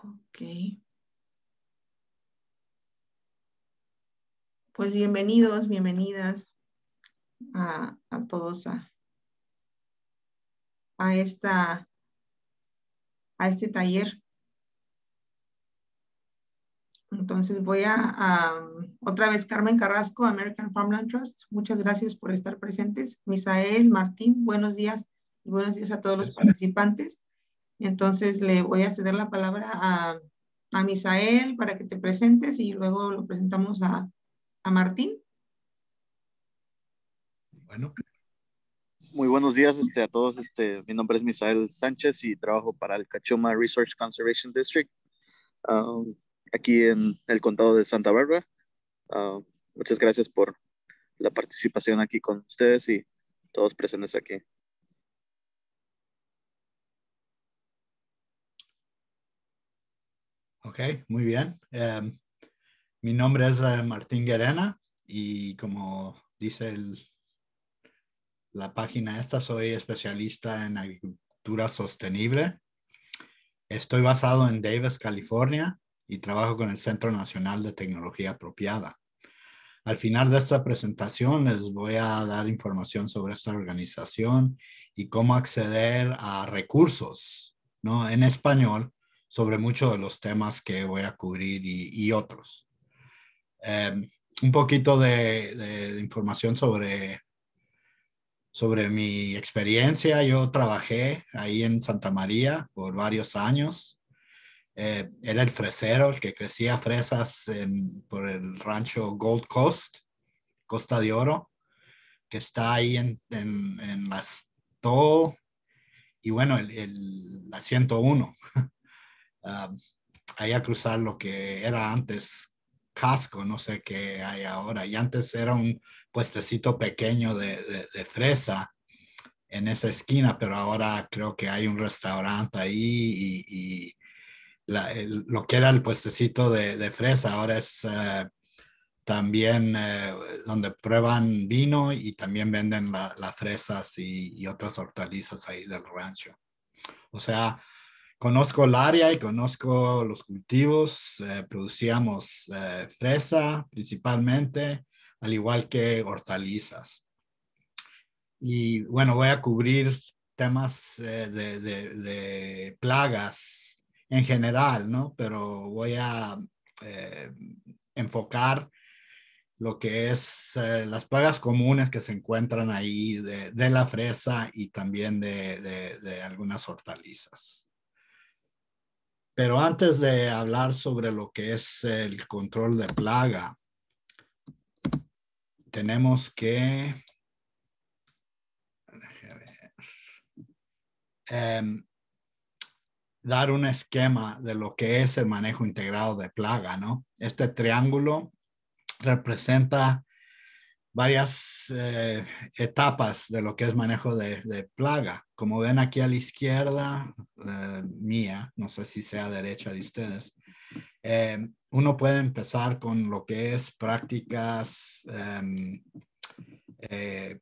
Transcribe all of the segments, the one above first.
Ok. Pues bienvenidos, bienvenidas a todos a, esta, a este taller. Entonces voy otra vez Carmen Carrasco, American Farmland Trust. Muchas gracias por estar presentes. Misael, Martín, buenos días y buenos días a todos los participantes. Entonces le voy a ceder la palabra a Misael para que te presentes y luego lo presentamos a Martín. Bueno. Muy buenos días a todos. Mi nombre es Misael Sánchez y trabajo para el Cachuma Resource Conservation District, aquí en el condado de Santa Bárbara. Muchas gracias por la participación aquí con ustedes y todos presentes aquí. Ok, muy bien. Mi nombre es Martín Guerena y como dice la página esta, soy especialista en agricultura sostenible. Estoy basado en Davis, California y trabajo con el Centro Nacional de Tecnología Apropiada. Al final de esta presentación les voy a dar información sobre esta organización y cómo acceder a recursos, ¿no?, en español sobre muchos de los temas que voy a cubrir y otros. Un poquito de información sobre mi experiencia. Yo trabajé ahí en Santa María por varios años. Era el fresero, el que crecía fresas por el rancho Gold Coast, Costa de Oro, que está ahí en la Stoll y bueno, la 101. Ahí a cruzar lo que era antes Costco, no sé qué hay ahora. Y antes era un puestecito pequeño de fresa en esa esquina, pero ahora creo que hay un restaurante ahí y lo que era el puestecito de fresa ahora es también donde prueban vino y también venden las fresas y otras hortalizas ahí del rancho. O sea, conozco el área y conozco los cultivos. Producíamos fresa principalmente, al igual que hortalizas. Y bueno, voy a cubrir temas de plagas en general, ¿no? Pero voy a enfocar lo que es las plagas comunes que se encuentran ahí de la fresa y también de algunas hortalizas. Pero antes de hablar sobre lo que es el control de plaga, tenemos que dar un esquema de lo que es el manejo integrado de plaga, ¿no? Este triángulo representa varias etapas de lo que es manejo de plaga. Como ven aquí a la izquierda mía, no sé si sea derecha de ustedes, uno puede empezar con lo que es prácticas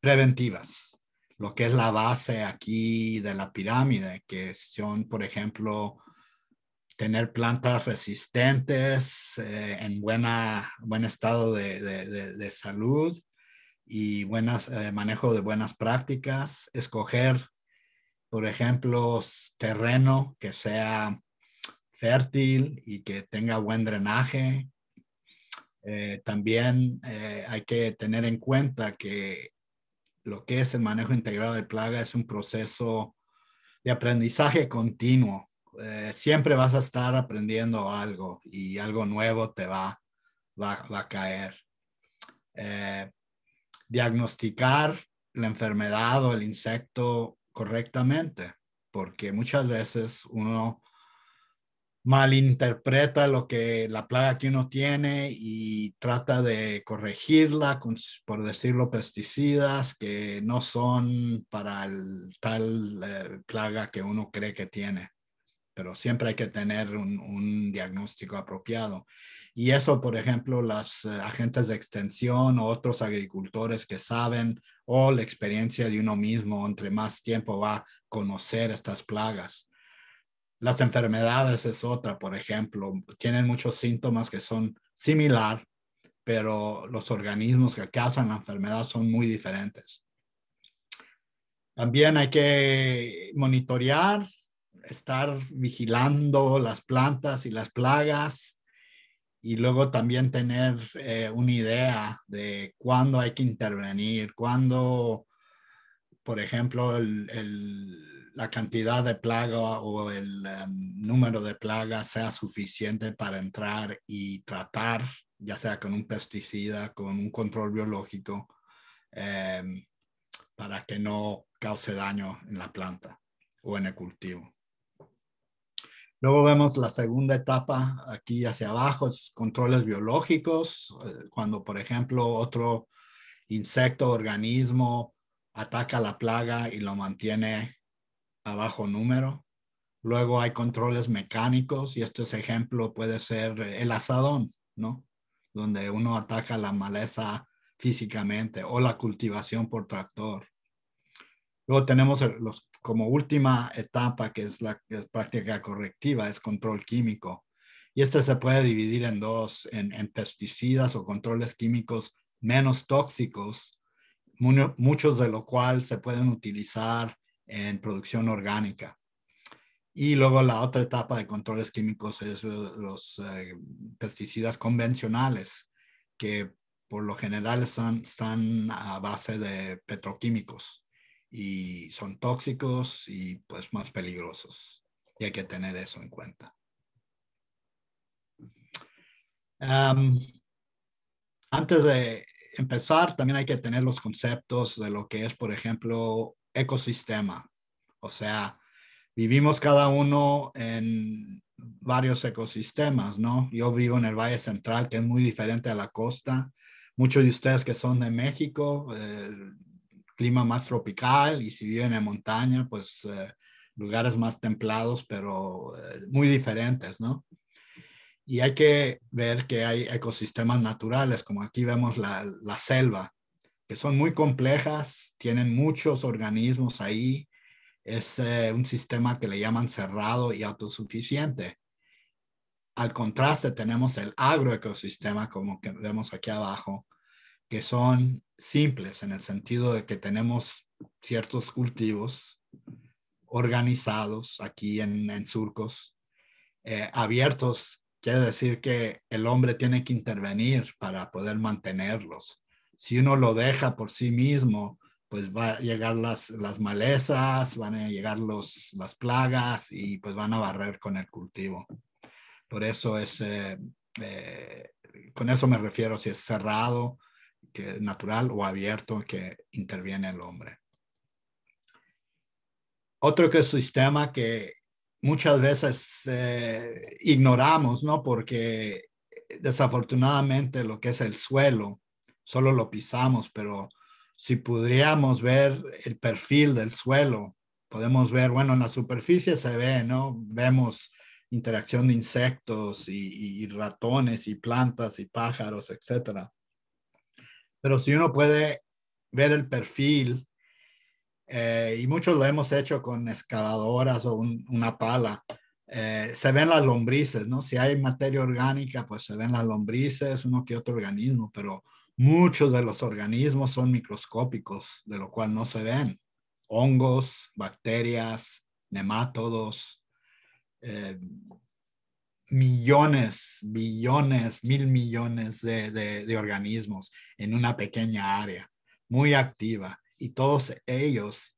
preventivas, lo que es la base aquí de la pirámide, que son, por ejemplo, tener plantas resistentes en buen estado de salud y manejo de buenas prácticas, escoger, por ejemplo, terreno que sea fértil y que tenga buen drenaje. También hay que tener en cuenta que lo que es el manejo integrado de plaga es un proceso de aprendizaje continuo. Siempre vas a estar aprendiendo algo y algo nuevo te va a caer. Diagnosticar la enfermedad o el insecto correctamente, porque muchas veces uno malinterpreta la plaga que uno tiene y trata de corregirla con, por decirlo, pesticidas que no son para el tal plaga que uno cree que tiene. Pero siempre hay que tener un diagnóstico apropiado. Y eso, por ejemplo, los agentes de extensión o otros agricultores que saben, o la experiencia de uno mismo, entre más tiempo va a conocer estas plagas. Las enfermedades es otra, por ejemplo, tienen muchos síntomas que son similar, pero los organismos que causan la enfermedad son muy diferentes. También hay que monitorear, estar vigilando las plantas y las plagas y luego también tener una idea de cuándo hay que intervenir, cuándo, por ejemplo, la cantidad de plaga o el número de plagas sea suficiente para entrar y tratar, ya sea con un pesticida, con un control biológico, para que no cause daño en la planta o en el cultivo. Luego vemos la segunda etapa aquí hacia abajo, es controles biológicos, cuando por ejemplo otro insecto o organismo ataca la plaga y lo mantiene a bajo número. Luego hay controles mecánicos y este ejemplo puede ser el azadón, ¿no? Donde uno ataca la maleza físicamente o la cultivación por tractor. Luego tenemos como última etapa, que es la práctica correctiva, es control químico. Y este se puede dividir en dos, en pesticidas o controles químicos menos tóxicos, muchos de lo cual se pueden utilizar en producción orgánica. Y luego la otra etapa de controles químicos es los pesticidas convencionales, que por lo general están a base de petroquímicos y son tóxicos y pues más peligrosos. Y hay que tener eso en cuenta. Antes de empezar, también hay que tener los conceptos de lo que es, por ejemplo, ecosistema. O sea, vivimos cada uno en varios ecosistemas, ¿no? Yo vivo en el Valle Central, que es muy diferente a la costa. Muchos de ustedes que son de México, clima más tropical, y si viven en montaña, pues lugares más templados, pero muy diferentes, ¿no? Y hay que ver que hay ecosistemas naturales, como aquí vemos la selva, que son muy complejas, tienen muchos organismos ahí. Es un sistema que le llaman cerrado y autosuficiente. Al contraste tenemos el agroecosistema, como que vemos aquí abajo, que son simples en el sentido de que tenemos ciertos cultivos organizados aquí en surcos, abiertos. Quiere decir que el hombre tiene que intervenir para poder mantenerlos. Si uno lo deja por sí mismo, pues va a llegar las malezas, van a llegar las plagas y pues van a barrer con el cultivo. Por eso con eso me refiero si es cerrado, que es natural, o abierto, que interviene el hombre. Otro ecosistema que muchas veces ignoramos, ¿no? Porque desafortunadamente lo que es el suelo, solo lo pisamos, pero si pudiéramos ver el perfil del suelo, podemos ver, bueno, en la superficie se ve, ¿no? Vemos interacción de insectos y ratones y plantas y pájaros, etcétera. Pero si uno puede ver el perfil, y muchos lo hemos hecho con excavadoras o una pala, se ven las lombrices, ¿no? Si hay materia orgánica, pues se ven las lombrices, uno que otro organismo, pero muchos de los organismos son microscópicos, de lo cual no se ven. Hongos, bacterias, nemátodos, millones, billones, mil millones de organismos en una pequeña área, muy activa. Y todos ellos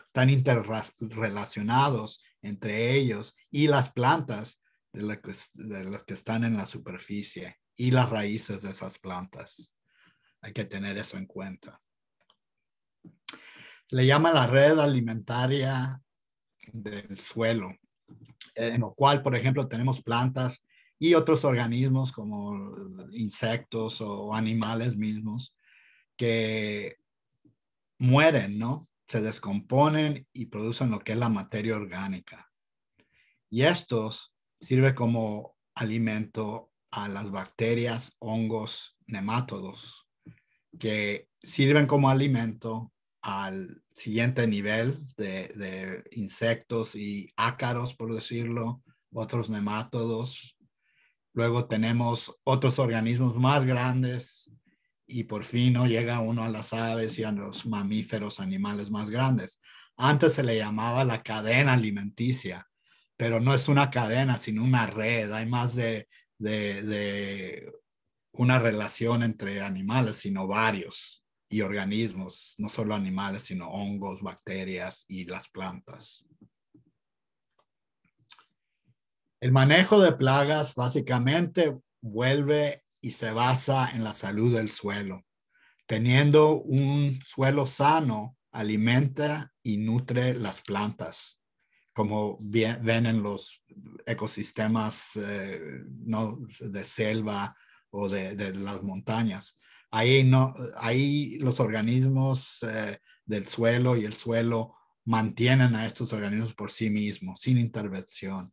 están interrelacionados entre ellos y las plantas de las que están en la superficie y las raíces de esas plantas. Hay que tener eso en cuenta. Se le llama la red alimentaria del suelo, en lo cual, por ejemplo, tenemos plantas y otros organismos como insectos o animales mismos que mueren, ¿no? Se descomponen y producen lo que es la materia orgánica. Y estos sirven como alimento a las bacterias, hongos, nemátodos, que sirven como alimento al siguiente nivel de insectos y ácaros, por decirlo, otros nemátodos. Luego tenemos otros organismos más grandes y por fin no llega uno a las aves y a los mamíferos, animales más grandes. Antes se le llamaba la cadena alimenticia, pero no es una cadena, sino una red. Hay más de una relación entre animales, sino varios y organismos, no solo animales, sino hongos, bacterias y las plantas. El manejo de plagas básicamente vuelve y se basa en la salud del suelo. Teniendo un suelo sano, alimenta y nutre las plantas, como ven en los ecosistemas no, de selva o de las montañas. Ahí los organismos del suelo y el suelo mantienen a estos organismos por sí mismos, sin intervención.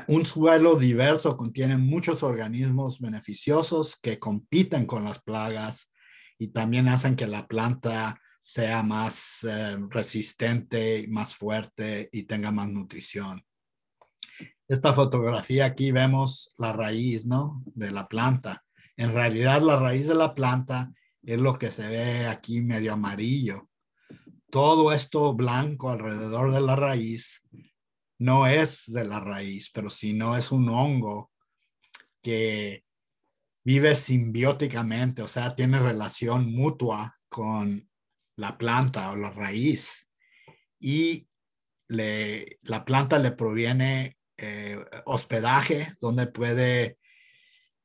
Un suelo diverso contiene muchos organismos beneficiosos que compiten con las plagas y también hacen que la planta sea más resistente, más fuerte y tenga más nutrición. Esta fotografía aquí vemos la raíz, ¿no? De la planta. En realidad la raíz de la planta es lo que se ve aquí medio amarillo. Todo esto blanco alrededor de la raíz no es de la raíz, pero sino es un hongo que vive simbióticamente, o sea, tiene relación mutua con la planta o la raíz y la planta le proviene hospedaje donde puede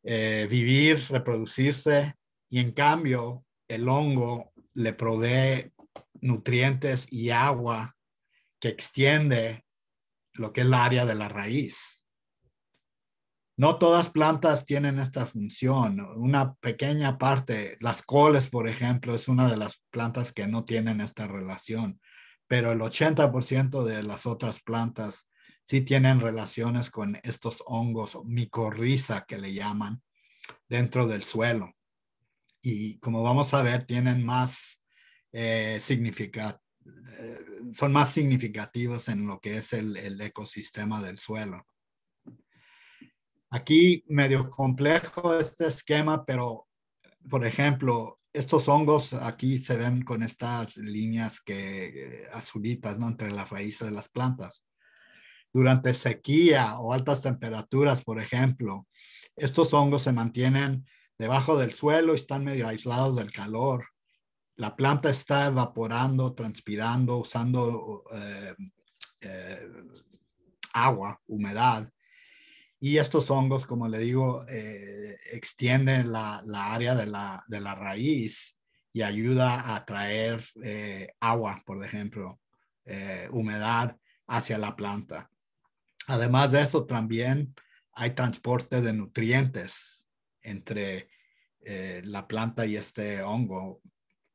vivir, reproducirse y en cambio el hongo le provee nutrientes y agua que extiende lo que es el área de la raíz. No todas plantas tienen esta función. Una pequeña parte, las coles, por ejemplo, es una de las plantas que no tienen esta relación, pero el 80% de las otras plantas sí tienen relaciones con estos hongos, micorriza que le llaman, dentro del suelo. Y como vamos a ver, tienen más son más significativos en lo que es el ecosistema del suelo. Aquí medio complejo este esquema, pero por ejemplo, estos hongos aquí se ven con estas líneas azulitas, ¿no? Entre las raíces de las plantas. Durante sequía o altas temperaturas, por ejemplo, estos hongos se mantienen debajo del suelo y están medio aislados del calor. La planta está evaporando, transpirando, usando agua, humedad. Y estos hongos, como le digo, extienden la área de la raíz y ayuda a atraer agua, por ejemplo, humedad hacia la planta. Además de eso, también hay transporte de nutrientes entre la planta y este hongo,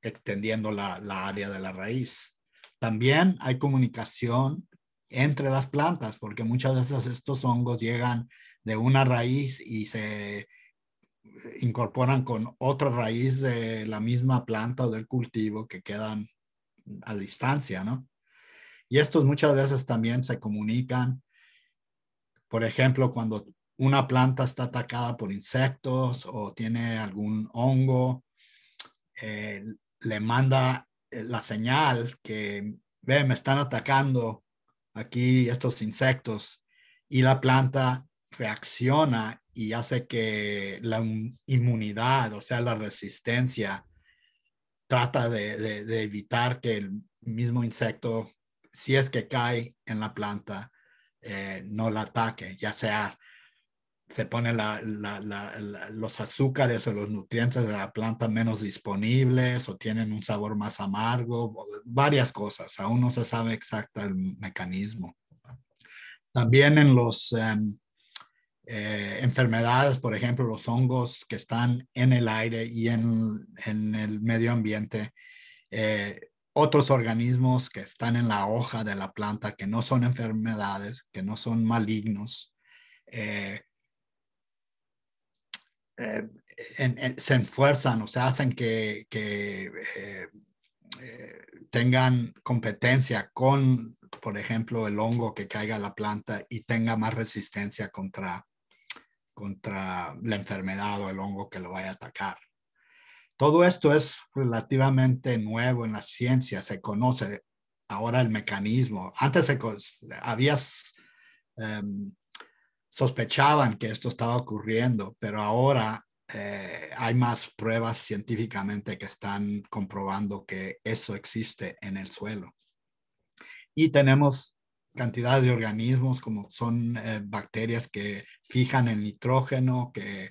extendiendo la área de la raíz. También hay comunicación entre las plantas, porque muchas veces estos hongos llegan de una raíz y se incorporan con otra raíz de la misma planta o del cultivo que quedan a distancia, ¿no? Y estos muchas veces también se comunican, por ejemplo, cuando una planta está atacada por insectos o tiene algún hongo, le manda la señal que, ve, me están atacando aquí estos insectos y la planta reacciona y hace que la inmunidad, o sea, la resistencia, trata de evitar que el mismo insecto, si es que cae en la planta, no la ataque, ya sea se pone los azúcares o los nutrientes de la planta menos disponibles o tienen un sabor más amargo, varias cosas. Aún no se sabe exacto el mecanismo. También en los enfermedades, por ejemplo, los hongos que están en el aire y en el medio ambiente, otros organismos que están en la hoja de la planta que no son enfermedades, que no son malignos, se esfuerzan, o sea, hacen que tengan competencia con, por ejemplo, el hongo que caiga a la planta y tenga más resistencia contra la enfermedad o el hongo que lo vaya a atacar. Todo esto es relativamente nuevo en la ciencia, se conoce ahora el mecanismo. Antes sospechaban que esto estaba ocurriendo, pero ahora hay más pruebas científicamente que están comprobando que eso existe en el suelo. Y tenemos cantidad de organismos como son bacterias que fijan el nitrógeno, que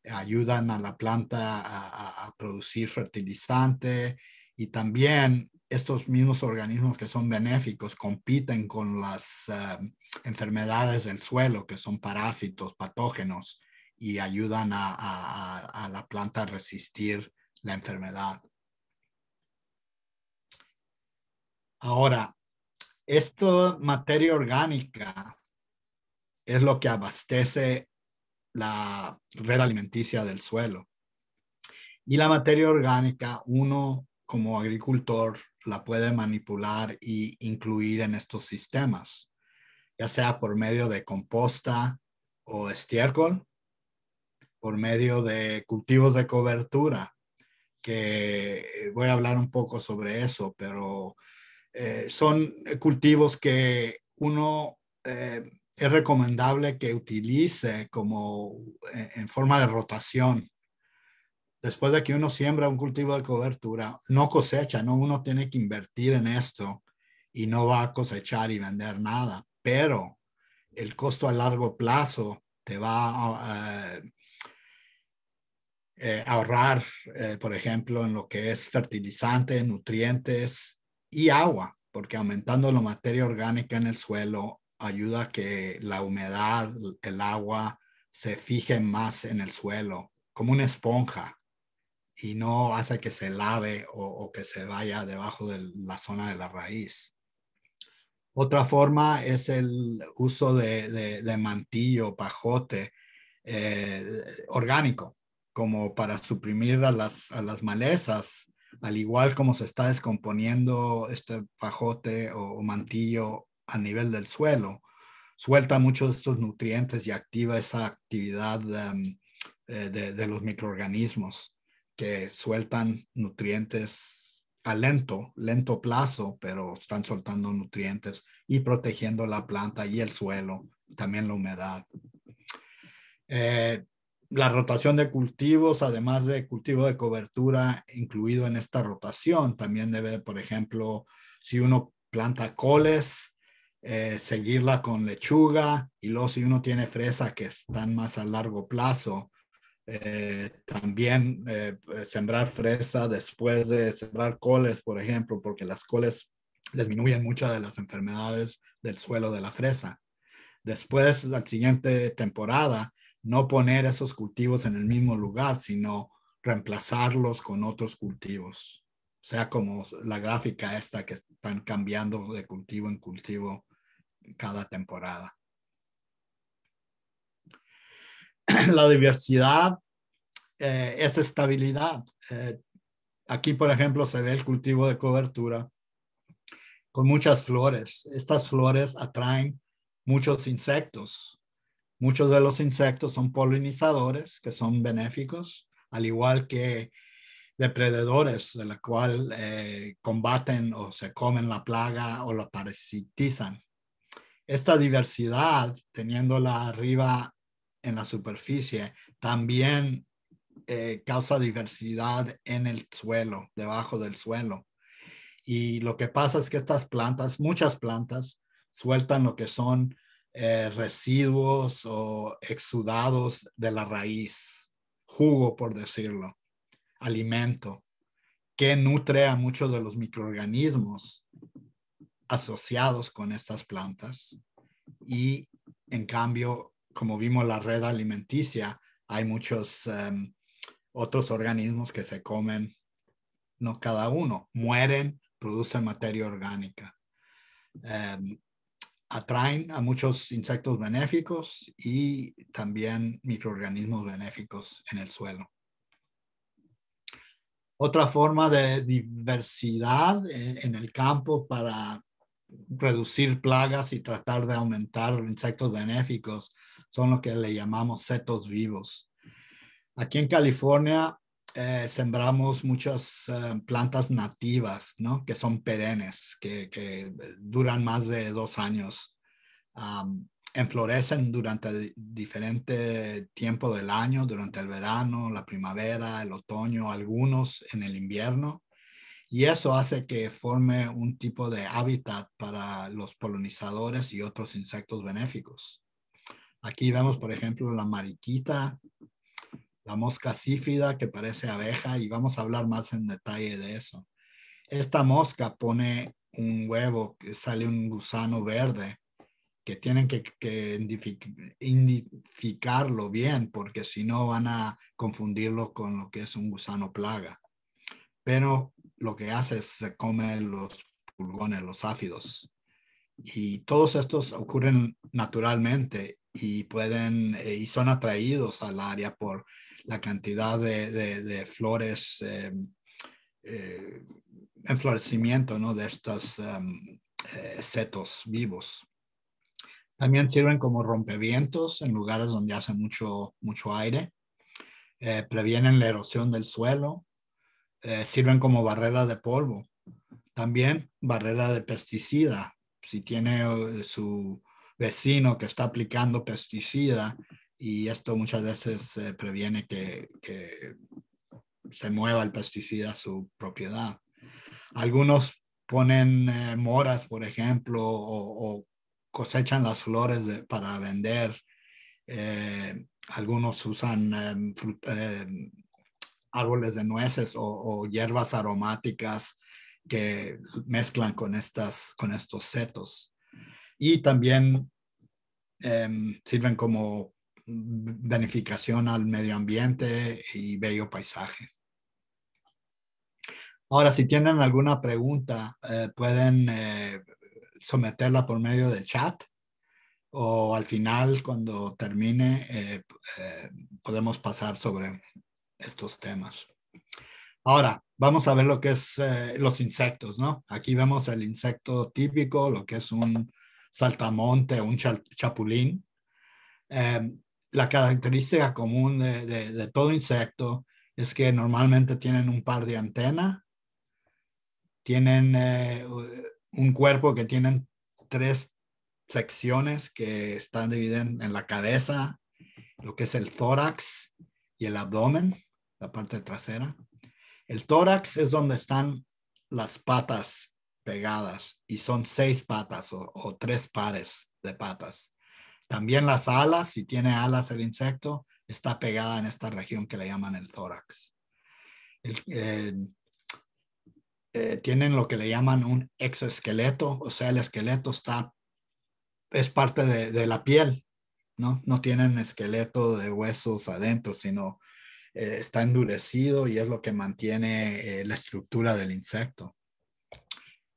ayudan a la planta a producir fertilizante, y también estos mismos organismos que son benéficos compiten con las enfermedades del suelo, que son parásitos, patógenos, y ayudan a la planta a resistir la enfermedad. Ahora, esta materia orgánica es lo que abastece la red alimenticia del suelo. Y la materia orgánica, uno como agricultor la puede manipular e incluir en estos sistemas, ya sea por medio de composta o estiércol, por medio de cultivos de cobertura, que voy a hablar un poco sobre eso, pero son cultivos que uno es recomendable que utilice como en forma de rotación. Después de que uno siembra un cultivo de cobertura, no cosecha, no, uno tiene que invertir en esto y no va a cosechar y vender nada, pero el costo a largo plazo te va a ahorrar, por ejemplo, en lo que es fertilizante, nutrientes y agua, porque aumentando la materia orgánica en el suelo ayuda a que la humedad, el agua se fije más en el suelo, como una esponja, y no hace que se lave o que se vaya debajo de la zona de la raíz. Otra forma es el uso de mantillo, pajote orgánico, como para suprimir a las malezas, al igual como se está descomponiendo este pajote o mantillo a nivel del suelo. Suelta muchos de estos nutrientes y activa esa actividad de los microorganismos que sueltan nutrientes a lento plazo, pero están soltando nutrientes y protegiendo la planta y el suelo, también la humedad. La rotación de cultivos, además de cultivo de cobertura incluido en esta rotación, también debe, por ejemplo, si uno planta coles, seguirla con lechuga, y luego si uno tiene fresa que están más a largo plazo, también sembrar fresa después de sembrar coles, por ejemplo, porque las coles disminuyen muchas de las enfermedades del suelo de la fresa. Después, la siguiente temporada, no poner esos cultivos en el mismo lugar, sino reemplazarlos con otros cultivos. O sea, como la gráfica esta que están cambiando de cultivo en cultivo cada temporada. La diversidad es estabilidad. Aquí, por ejemplo, se ve el cultivo de cobertura con muchas flores. Estas flores atraen muchos insectos. Muchos de los insectos son polinizadores, que son benéficos, al igual que depredadores, de la cual combaten o se comen la plaga o la parasitizan. Esta diversidad, teniéndola arriba en la superficie, también causa diversidad en el suelo, debajo del suelo. Y lo que pasa es que estas plantas, muchas plantas, sueltan lo que son residuos o exudados de la raíz, jugo, por decirlo, alimento, que nutre a muchos de los microorganismos asociados con estas plantas. Y en cambio, como vimos la red alimenticia, hay muchos otros organismos que se comen, no cada uno, mueren, producen materia orgánica. Atraen a muchos insectos benéficos y también microorganismos benéficos en el suelo. Otra forma de diversidad en el campo para reducir plagas y tratar de aumentar insectos benéficos son lo que le llamamos setos vivos. Aquí en California sembramos muchas plantas nativas, ¿no? Que son perennes, que duran más de 2 años. Enflorecen durante diferente tiempo del año, durante el verano, la primavera, el otoño, algunos en el invierno. Y eso hace que forme un tipo de hábitat para los polinizadores y otros insectos benéficos. Aquí vemos, por ejemplo, la mariquita, la mosca sífrida que parece abeja, y vamos a hablar más en detalle de eso. Esta mosca pone un huevo que sale un gusano verde que tienen que identificarlo bien porque si no van a confundirlo con lo que es un gusano plaga. Pero lo que hace es se come los pulgones, los áfidos. Y todos estos ocurren naturalmente y pueden y son atraídos al área por la cantidad de flores, enflorecimiento, ¿no? De estos setos vivos. También sirven como rompevientos en lugares donde hace mucho aire. Previenen la erosión del suelo. Sirven como barrera de polvo. También barrera de pesticida. Si tiene su vecino que está aplicando pesticida, y esto muchas veces previene que se mueva el pesticida a su propiedad. Algunos ponen moras, por ejemplo, o cosechan las flores para vender. Algunos usan árboles de nueces o hierbas aromáticas que mezclan con estos setos. Y también sirven como beneficación al medio ambiente y bello paisaje. Ahora, si tienen alguna pregunta, pueden someterla por medio del chat, o al final, cuando termine, podemos pasar sobre estos temas. Ahora, vamos a ver lo que es los insectos, ¿no? Aquí vemos el insecto típico, lo que es un saltamonte o un chapulín. La característica común de todo insecto es que normalmente tienen un par de antenas, tienen un cuerpo que tienen 3 secciones que están divididas en la cabeza, lo que es el tórax y el abdomen, la parte trasera. El tórax es donde están las patas pegadas y son 6 patas o 3 pares de patas. También las alas, si tiene alas el insecto, está pegada en esta región que le llaman el tórax. Tienen lo que le llaman un exoesqueleto, o sea, el esqueleto es parte de la piel, ¿no? No tienen esqueleto de huesos adentro, sino está endurecido y es lo que mantiene la estructura del insecto.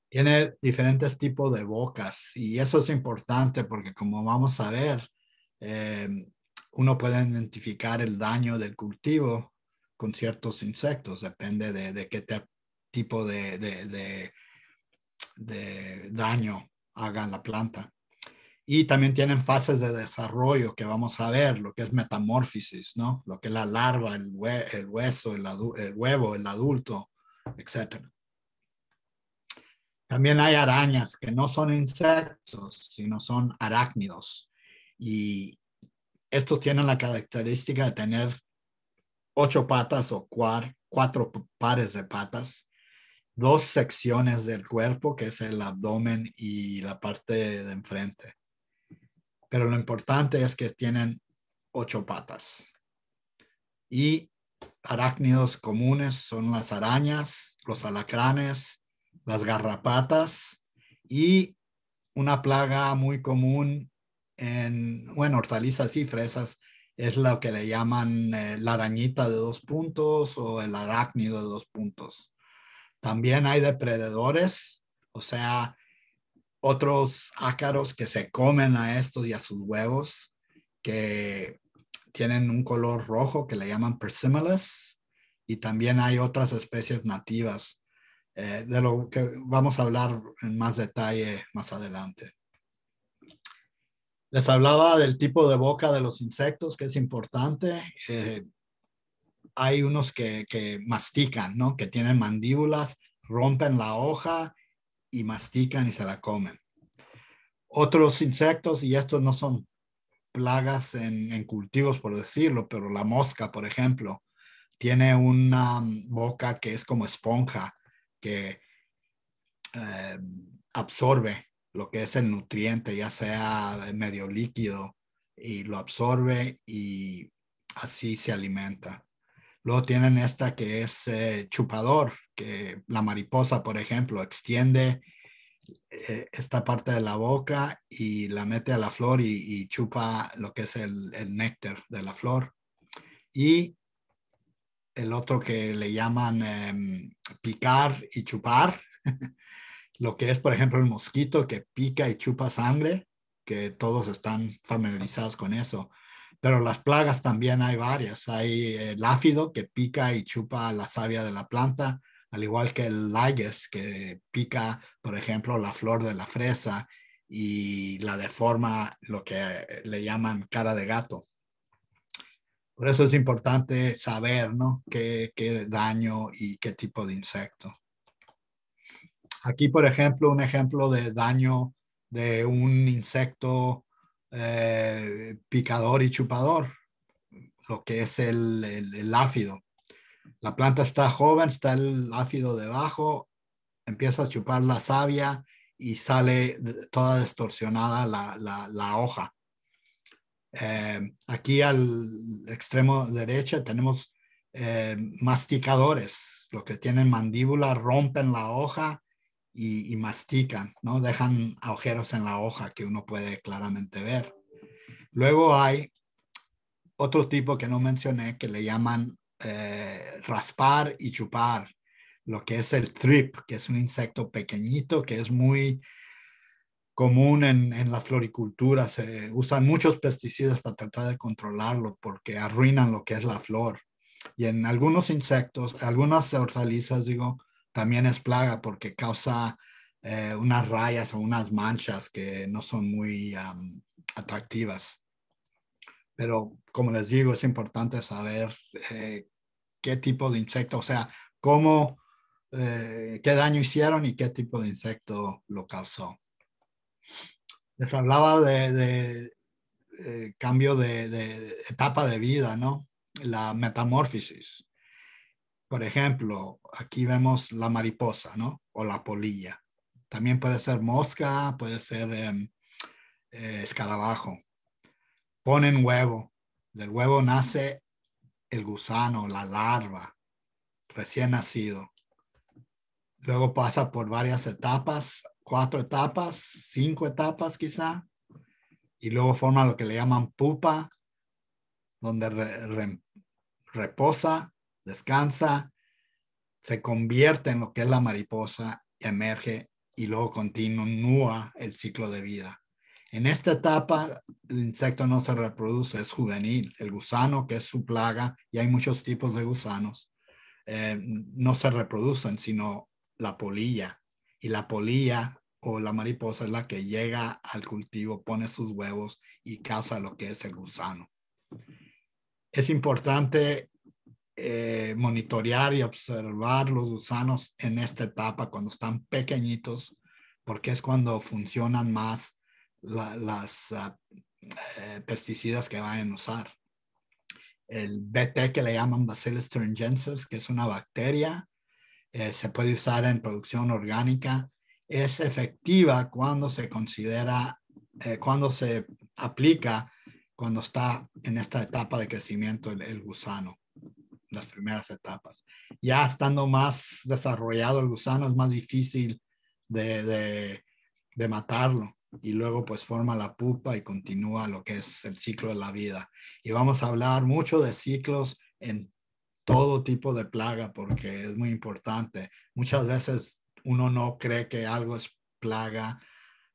Tiene diferentes tipos de bocas y eso es importante porque, como vamos a ver, uno puede identificar el daño del cultivo con ciertos insectos, depende de qué tipo de daño haga la planta. Y también tienen fases de desarrollo que vamos a ver, lo que es metamorfosis, ¿no? Lo que es la larva, el hueso, el huevo, el adulto, etc. También hay arañas que no son insectos, sino son arácnidos. Y estos tienen la característica de tener 8 patas o 4 pares de patas, 2 secciones del cuerpo, que es el abdomen y la parte de enfrente. Pero lo importante es que tienen 8 patas. Y arácnidos comunes son las arañas, los alacranes, las garrapatas y una plaga muy común en hortalizas y fresas es lo que le llaman la arañita de 2 puntos o el arácnido de 2 puntos. También hay depredadores, o sea, otros ácaros que se comen a estos y a sus huevos, que tienen un color rojo que le llaman Persimolas, y también hay otras especies nativas, de lo que vamos a hablar en más detalle más adelante. Les hablaba del tipo de boca de los insectos, que es importante. Hay unos que mastican, ¿no? Que tienen mandíbulas, rompen la hoja y mastican y se la comen. Otros insectos, y estos no son plagas en cultivos, por decirlo, pero la mosca, por ejemplo, tiene una boca que es como esponja, que eh, absorbe lo que es el nutriente, ya sea medio líquido, y lo absorbe y así se alimenta. Luego tienen esta que es chupador, que la mariposa, por ejemplo, extiende esta parte de la boca y la mete a la flor y chupa lo que es el néctar de la flor. Y el otro que le llaman picar y chupar, lo que es, por ejemplo, el mosquito que pica y chupa sangre, que todos están familiarizados con eso. Pero las plagas también hay varias. Hay el áfido que pica y chupa la savia de la planta, al igual que el liges que pica, por ejemplo, la flor de la fresa y la deforma, lo que le llaman cara de gato. Por eso es importante saber, ¿no? Qué daño y qué tipo de insecto. Aquí, por ejemplo, un ejemplo de daño de un insecto picador y chupador, lo que es el áfido. La planta está joven, está el áfido debajo, empieza a chupar la savia y sale toda distorsionada la hoja. Aquí al extremo derecho tenemos masticadores, los que tienen mandíbula, rompen la hoja y mastican, ¿no? Dejan agujeros en la hoja que uno puede claramente ver. Luego hay otro tipo que no mencioné que le llaman raspar y chupar, lo que es el thrip, que es un insecto pequeñito que es muy común en la floricultura. Se usan muchos pesticidas para tratar de controlarlo porque arruinan lo que es la flor. Y en algunos insectos, algunas hortalizas, digo, también es plaga porque causa unas rayas o unas manchas que no son muy atractivas. Pero como les digo, es importante saber qué tipo de insecto, o sea, cómo, qué daño hicieron y qué tipo de insecto lo causó. Les hablaba de cambio de etapa de vida, ¿no? La metamorfosis. Por ejemplo, aquí vemos la mariposa, ¿no? O la polilla. También puede ser mosca, puede ser escarabajo. Ponen huevo. Del huevo nace el gusano, la larva, recién nacido. Luego pasa por varias etapas, 4 etapas, 5 etapas quizá, y luego forma lo que le llaman pupa, donde reposa, descansa, se convierte en lo que es la mariposa, emerge y luego continúa el ciclo de vida. En esta etapa, el insecto no se reproduce, es juvenil. El gusano, que es su plaga, y hay muchos tipos de gusanos, no se reproducen, sino la polilla. Y la polilla o la mariposa es la que llega al cultivo, pone sus huevos y causa lo que es el gusano. Es importante monitorear y observar los gusanos en esta etapa cuando están pequeñitos, porque es cuando funcionan más las pesticidas que vayan a usar. El BT que le llaman Bacillus thuringiensis, que es una bacteria, se puede usar en producción orgánica. Es efectiva cuando se considera, cuando se aplica, cuando está en esta etapa de crecimiento el gusano, las primeras etapas. Ya estando más desarrollado el gusano es más difícil de matarlo y luego pues forma la pupa y continúa lo que es el ciclo de la vida. Y vamos a hablar mucho de ciclos en todo tipo de plaga porque es muy importante. Muchas veces uno no cree que algo es plaga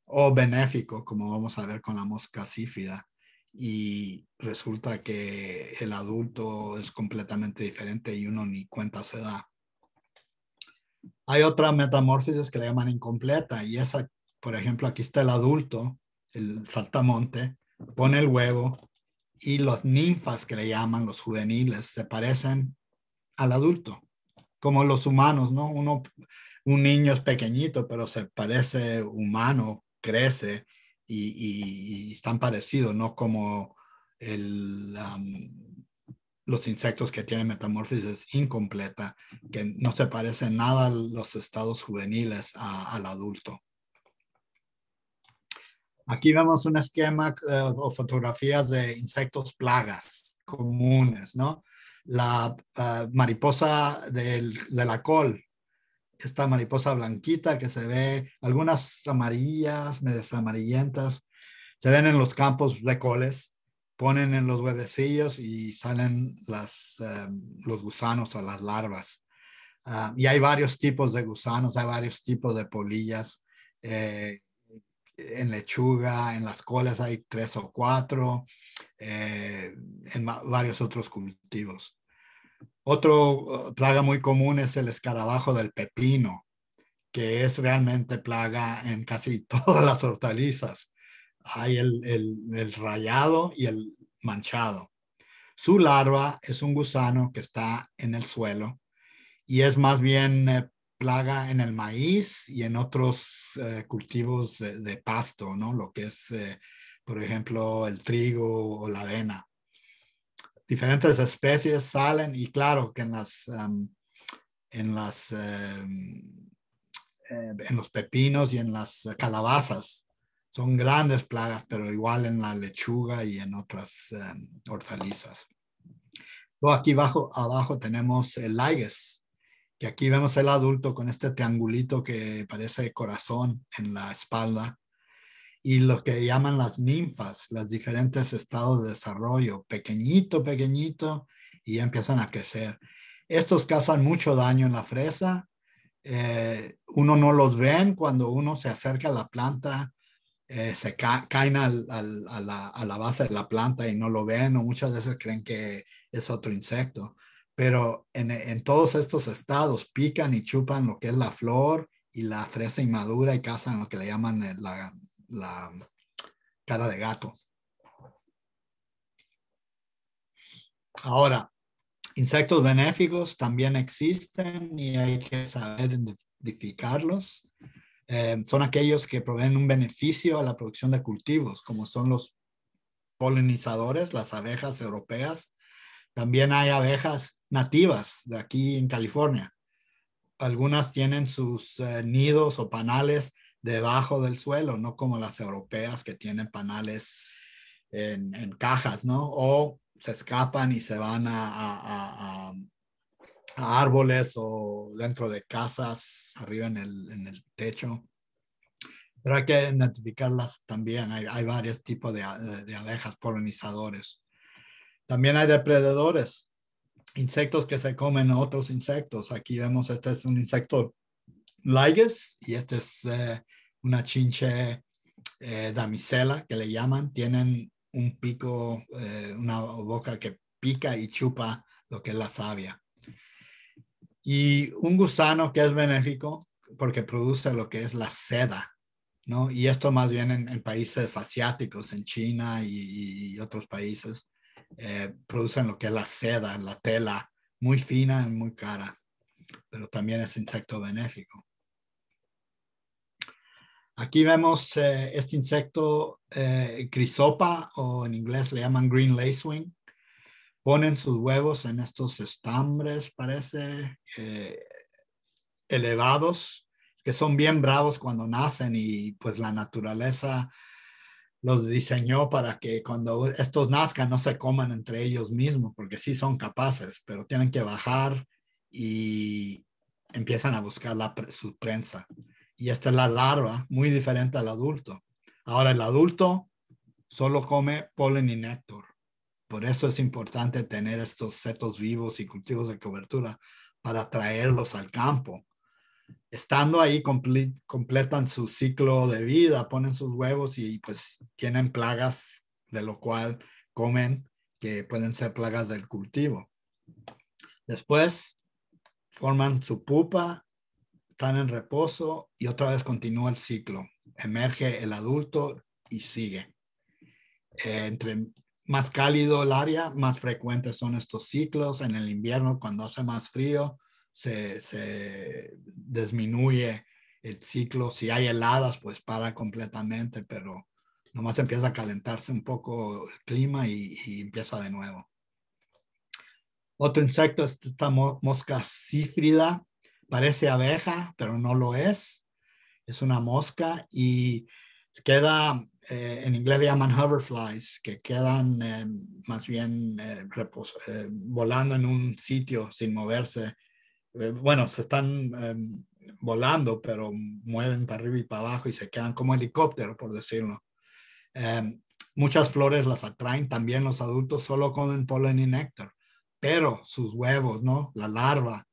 o benéfico, como vamos a ver con la mosca sífida. y resulta que el adulto es completamente diferente y uno ni cuenta se da. Hay otra metamorfosis que le llaman incompleta y esa, por ejemplo, aquí está el adulto, el saltamonte, pone el huevo y los ninfas que le llaman los juveniles se parecen al adulto, como los humanos, ¿no? Un niño es pequeñito, pero se parece humano, crece y están parecidos, no como los insectos que tienen metamorfosis incompleta, que no se parecen nada a los estados juveniles al adulto. Aquí vemos un esquema o fotografías de insectos plagas comunes, ¿no? La mariposa de la col, esta mariposa blanquita que se ve, algunas amarillas, medias amarillentas, se ven en los campos de coles, ponen en los huevecillos y salen los gusanos o las larvas. Y hay varios tipos de gusanos, hay varios tipos de polillas. En lechuga, en las coles hay 3 o 4, en varios otros cultivos. Otro plaga muy común es el escarabajo del pepino, que es realmente plaga en casi todas las hortalizas. Hay el rayado y el manchado. Su larva es un gusano que está en el suelo y es más bien plaga en el maíz y en otros cultivos de pasto, ¿no? Lo que es, por ejemplo, el trigo o la avena. Diferentes especies salen y claro que en los pepinos y en las calabazas son grandes plagas, pero igual en la lechuga y en otras hortalizas. Luego aquí abajo tenemos el ligues, que aquí vemos el adulto con este triangulito que parece corazón en la espalda, y lo que llaman las ninfas, los diferentes estados de desarrollo, pequeñito, pequeñito, y ya empiezan a crecer. Estos causan mucho daño en la fresa. Uno no los ven cuando uno se acerca a la planta, se caen a la base de la planta y no lo ven, o muchas veces creen que es otro insecto. Pero en todos estos estados pican y chupan lo que es la flor y la fresa inmadura y cazan lo que le llaman la cara de gato. Ahora, insectos benéficos también existen y hay que saber identificarlos. Son aquellos que proveen un beneficio a la producción de cultivos, como son los polinizadores, las abejas europeas. También hay abejas nativas de aquí en California. Algunas tienen sus nidos o panales debajo del suelo, no como las europeas que tienen panales en cajas, ¿no? O se escapan y se van a árboles o dentro de casas, arriba en el techo. Pero hay que identificarlas también. Hay varios tipos de abejas polinizadores. También hay depredadores, insectos que se comen a otros insectos. Aquí vemos, este es un insecto ligues y este es una chinche damisela que le llaman. Tienen un pico, una boca que pica y chupa lo que es la savia. Y un gusano que es benéfico porque produce lo que es la seda, ¿no? Y esto más bien en países asiáticos, en China y otros países, producen lo que es la seda, la tela, muy fina y muy cara, pero también es insecto benéfico. Aquí vemos este insecto crisopa, o en inglés le llaman green lacewing. Ponen sus huevos en estos estambres, parece, elevados, que son bien bravos cuando nacen y pues la naturaleza los diseñó para que cuando estos nazcan no se coman entre ellos mismos, porque sí son capaces, pero tienen que bajar y empiezan a buscar su prensa. Y esta es la larva, muy diferente al adulto. Ahora el adulto solo come polen y néctar. Por eso es importante tener estos setos vivos y cultivos de cobertura para traerlos al campo. Estando ahí completan su ciclo de vida, ponen sus huevos y pues tienen plagas de lo cual comen, que pueden ser plagas del cultivo. Después forman su pupa, están en reposo y otra vez continúa el ciclo. Emerge el adulto y sigue. Entre más cálido el área, más frecuentes son estos ciclos. En el invierno, cuando hace más frío, se disminuye el ciclo. Si hay heladas, pues para completamente, pero nomás empieza a calentarse un poco el clima y empieza de nuevo. Otro insecto es esta mosca cífrida. Parece abeja, pero no lo es. Es una mosca y queda, en inglés le llaman hoverflies, que quedan más bien volando en un sitio sin moverse. Bueno, se están volando, pero mueven para arriba y para abajo y se quedan como helicóptero, por decirlo. Muchas flores las atraen, también los adultos solo comen polen y néctar, pero sus huevos, ¿no? La larva,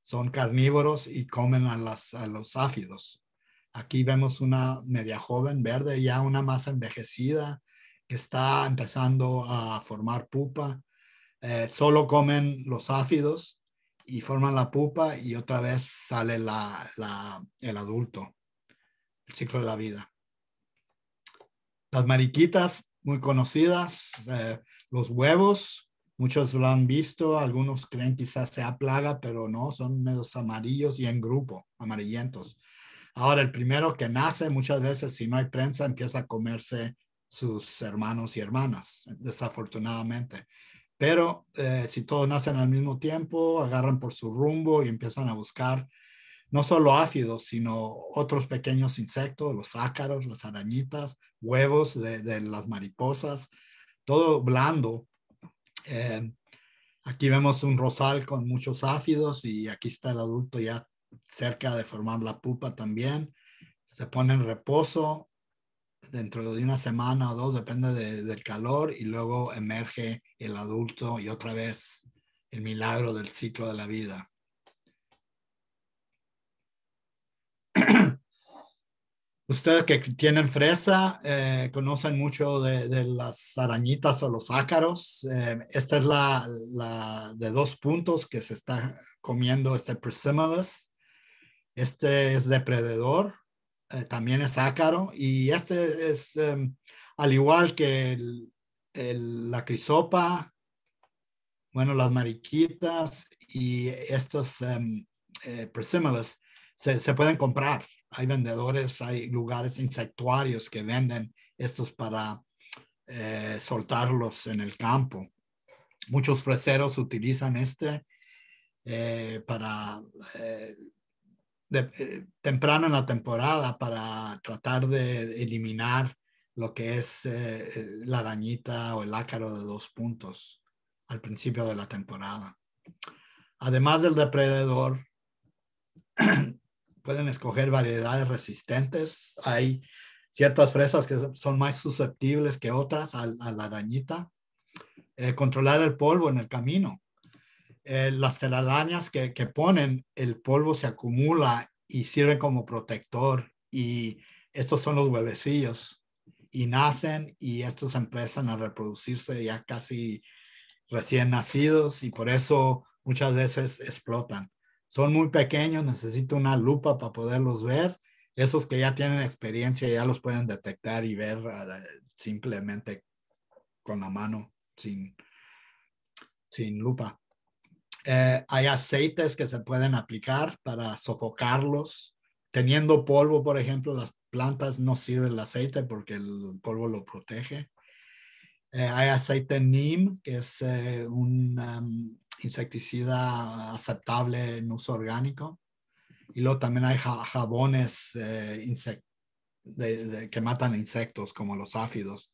son carnívoros y comen a los áfidos. Aquí vemos una media joven verde, ya una más envejecida, que está empezando a formar pupa. Solo comen los áfidos y forman la pupa y otra vez sale el adulto, el ciclo de la vida. Las mariquitas, muy conocidas, los huevos, muchos lo han visto, algunos creen quizás sea plaga, pero no, son medios amarillos y en grupo, amarillentos. Ahora, el primero que nace, muchas veces, si no hay prensa, empieza a comerse sus hermanos y hermanas, desafortunadamente. Pero si todos nacen al mismo tiempo, agarran por su rumbo y empiezan a buscar no solo áfidos, sino otros pequeños insectos, los ácaros, las arañitas, huevos de las mariposas, todo blando. Aquí vemos un rosal con muchos áfidos y aquí está el adulto ya cerca de formar la pupa también. Se pone en reposo dentro de una semana o dos, depende del calor, y luego emerge el adulto y otra vez el milagro del ciclo de la vida. Ustedes que tienen fresa conocen mucho de las arañitas o los ácaros. Esta es la de 2 puntos que se está comiendo este Priscimulus. Este es depredador, también es ácaro y este es al igual que la crisopa, bueno, las mariquitas y estos Priscimulus se pueden comprar. Hay vendedores, hay lugares insectuarios que venden estos para soltarlos en el campo. Muchos freseros utilizan para temprano en la temporada para tratar de eliminar lo que es la arañita o el ácaro de 2 puntos al principio de la temporada. Además del depredador, pueden escoger variedades resistentes. Hay ciertas fresas que son más susceptibles que otras a la arañita. Controlar el polvo en el camino. Las telarañas que ponen, el polvo se acumula y sirve como protector. Y estos son los huevecillos. Y nacen y estos empiezan a reproducirse ya casi recién nacidos y por eso muchas veces explotan. Son muy pequeños, necesito una lupa para poderlos ver. Esos que ya tienen experiencia ya los pueden detectar y ver simplemente con la mano, sin lupa. Hay aceites que se pueden aplicar para sofocarlos. Teniendo polvo, por ejemplo, las plantas no sirve el aceite porque el polvo lo protege. Hay aceite neem, que es un insecticida aceptable en uso orgánico. Y luego también hay jabones que matan insectos como los áfidos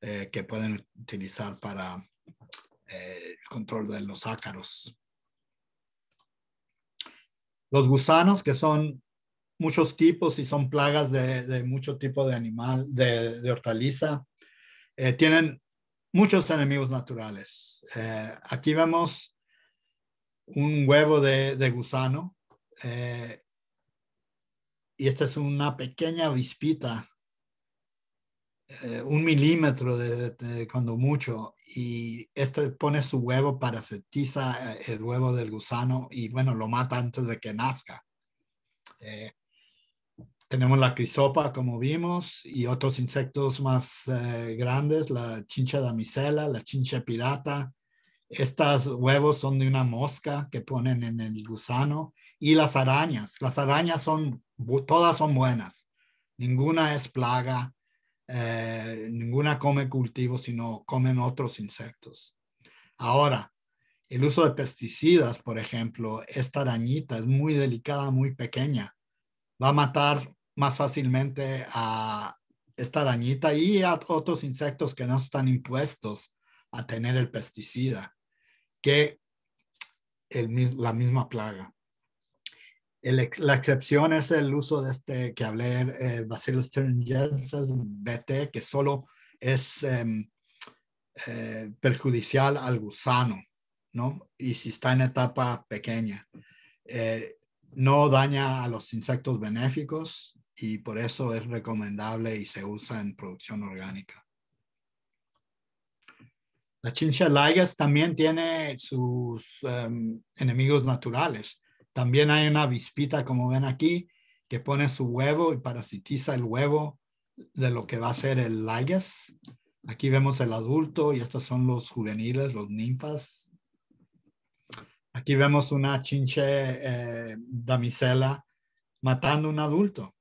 que pueden utilizar para el control de los ácaros. Los gusanos, que son muchos tipos y son plagas de mucho tipo de animal, de hortaliza, tienen muchos enemigos naturales. Aquí vemos un huevo de gusano y esta es una pequeña avispita 1 milímetro cuando mucho, y este pone su huevo, parasitiza el huevo del gusano y bueno, lo mata antes de que nazca. Tenemos la crisopa, como vimos, y otros insectos más grandes, la chincha damisela, la chincha pirata. Estos huevos son de una mosca que ponen en el gusano, y las arañas. Las arañas todas son buenas. Ninguna es plaga, ninguna come cultivos, sino comen otros insectos. Ahora, el uso de pesticidas, por ejemplo, esta arañita es muy delicada, muy pequeña. Va a matar más fácilmente a esta arañita y a otros insectos que no están impuestos a tener el pesticida que la misma plaga. La excepción es el uso de este que hablé, Bacillus thuringiensis, BT, que solo es perjudicial al gusano, ¿no? Y si está en etapa pequeña. No daña a los insectos benéficos y por eso es recomendable y se usa en producción orgánica. La chincha laigas también tiene sus enemigos naturales. También hay una avispita, como ven aquí, que pone su huevo y parasitiza el huevo de lo que va a ser el laigas. Aquí vemos el adulto y estos son los juveniles, los ninfas. Aquí vemos una chinche damisela matando a un adulto.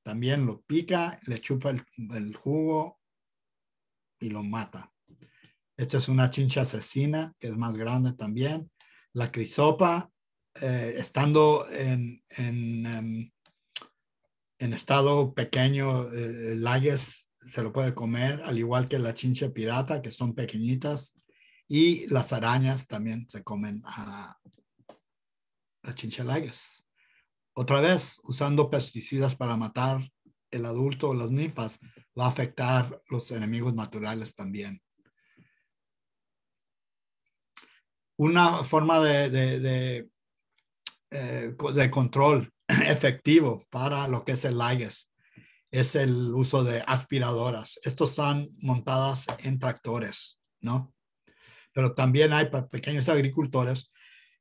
También lo pica, le chupa el jugo y lo mata. Esta es una chincha asesina, que es más grande también. La crisopa, estando en estado pequeño, el laigas se lo puede comer, al igual que la chincha pirata, que son pequeñitas. Y las arañas también se comen a la chincha laigas. Otra vez, usando pesticidas para matar el adulto o las ninfas, va a afectar los enemigos naturales también. Una forma de control efectivo para lo que es el laigas es el uso de aspiradoras. Estos están montadas en tractores, ¿no? Pero también hay para pequeños agricultores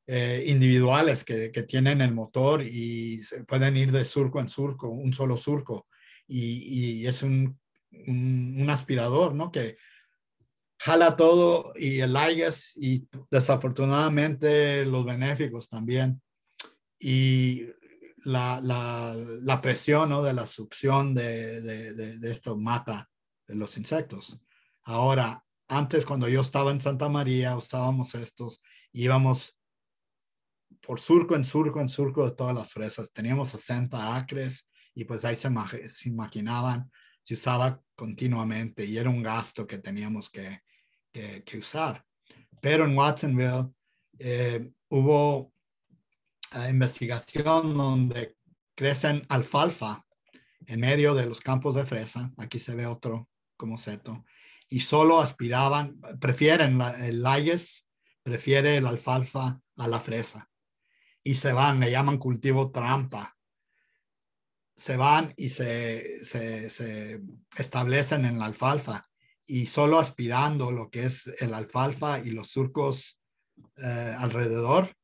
individuales que tienen el motor y pueden ir de surco en surco, un solo surco, y es un aspirador, ¿no? Que jala todo y el laigas y desafortunadamente los benéficos también. Y la presión, ¿no? De la succión de esto mata los insectos. Ahora, antes cuando yo estaba en Santa María, usábamos estos, íbamos por surco en surco en surco de todas las fresas. Teníamos 60 acres y pues ahí se imaginaban, se usaba continuamente y era un gasto que teníamos que usar. Pero en Watsonville hubo investigación donde crecen alfalfa en medio de los campos de fresa. Aquí se ve otro como seto. Y solo aspiraban, prefieren el laigas, prefiere el alfalfa a la fresa. Y se van, le llaman cultivo trampa. Se van y se establecen en la alfalfa. Y solo aspirando lo que es el alfalfa y los surcos alrededor,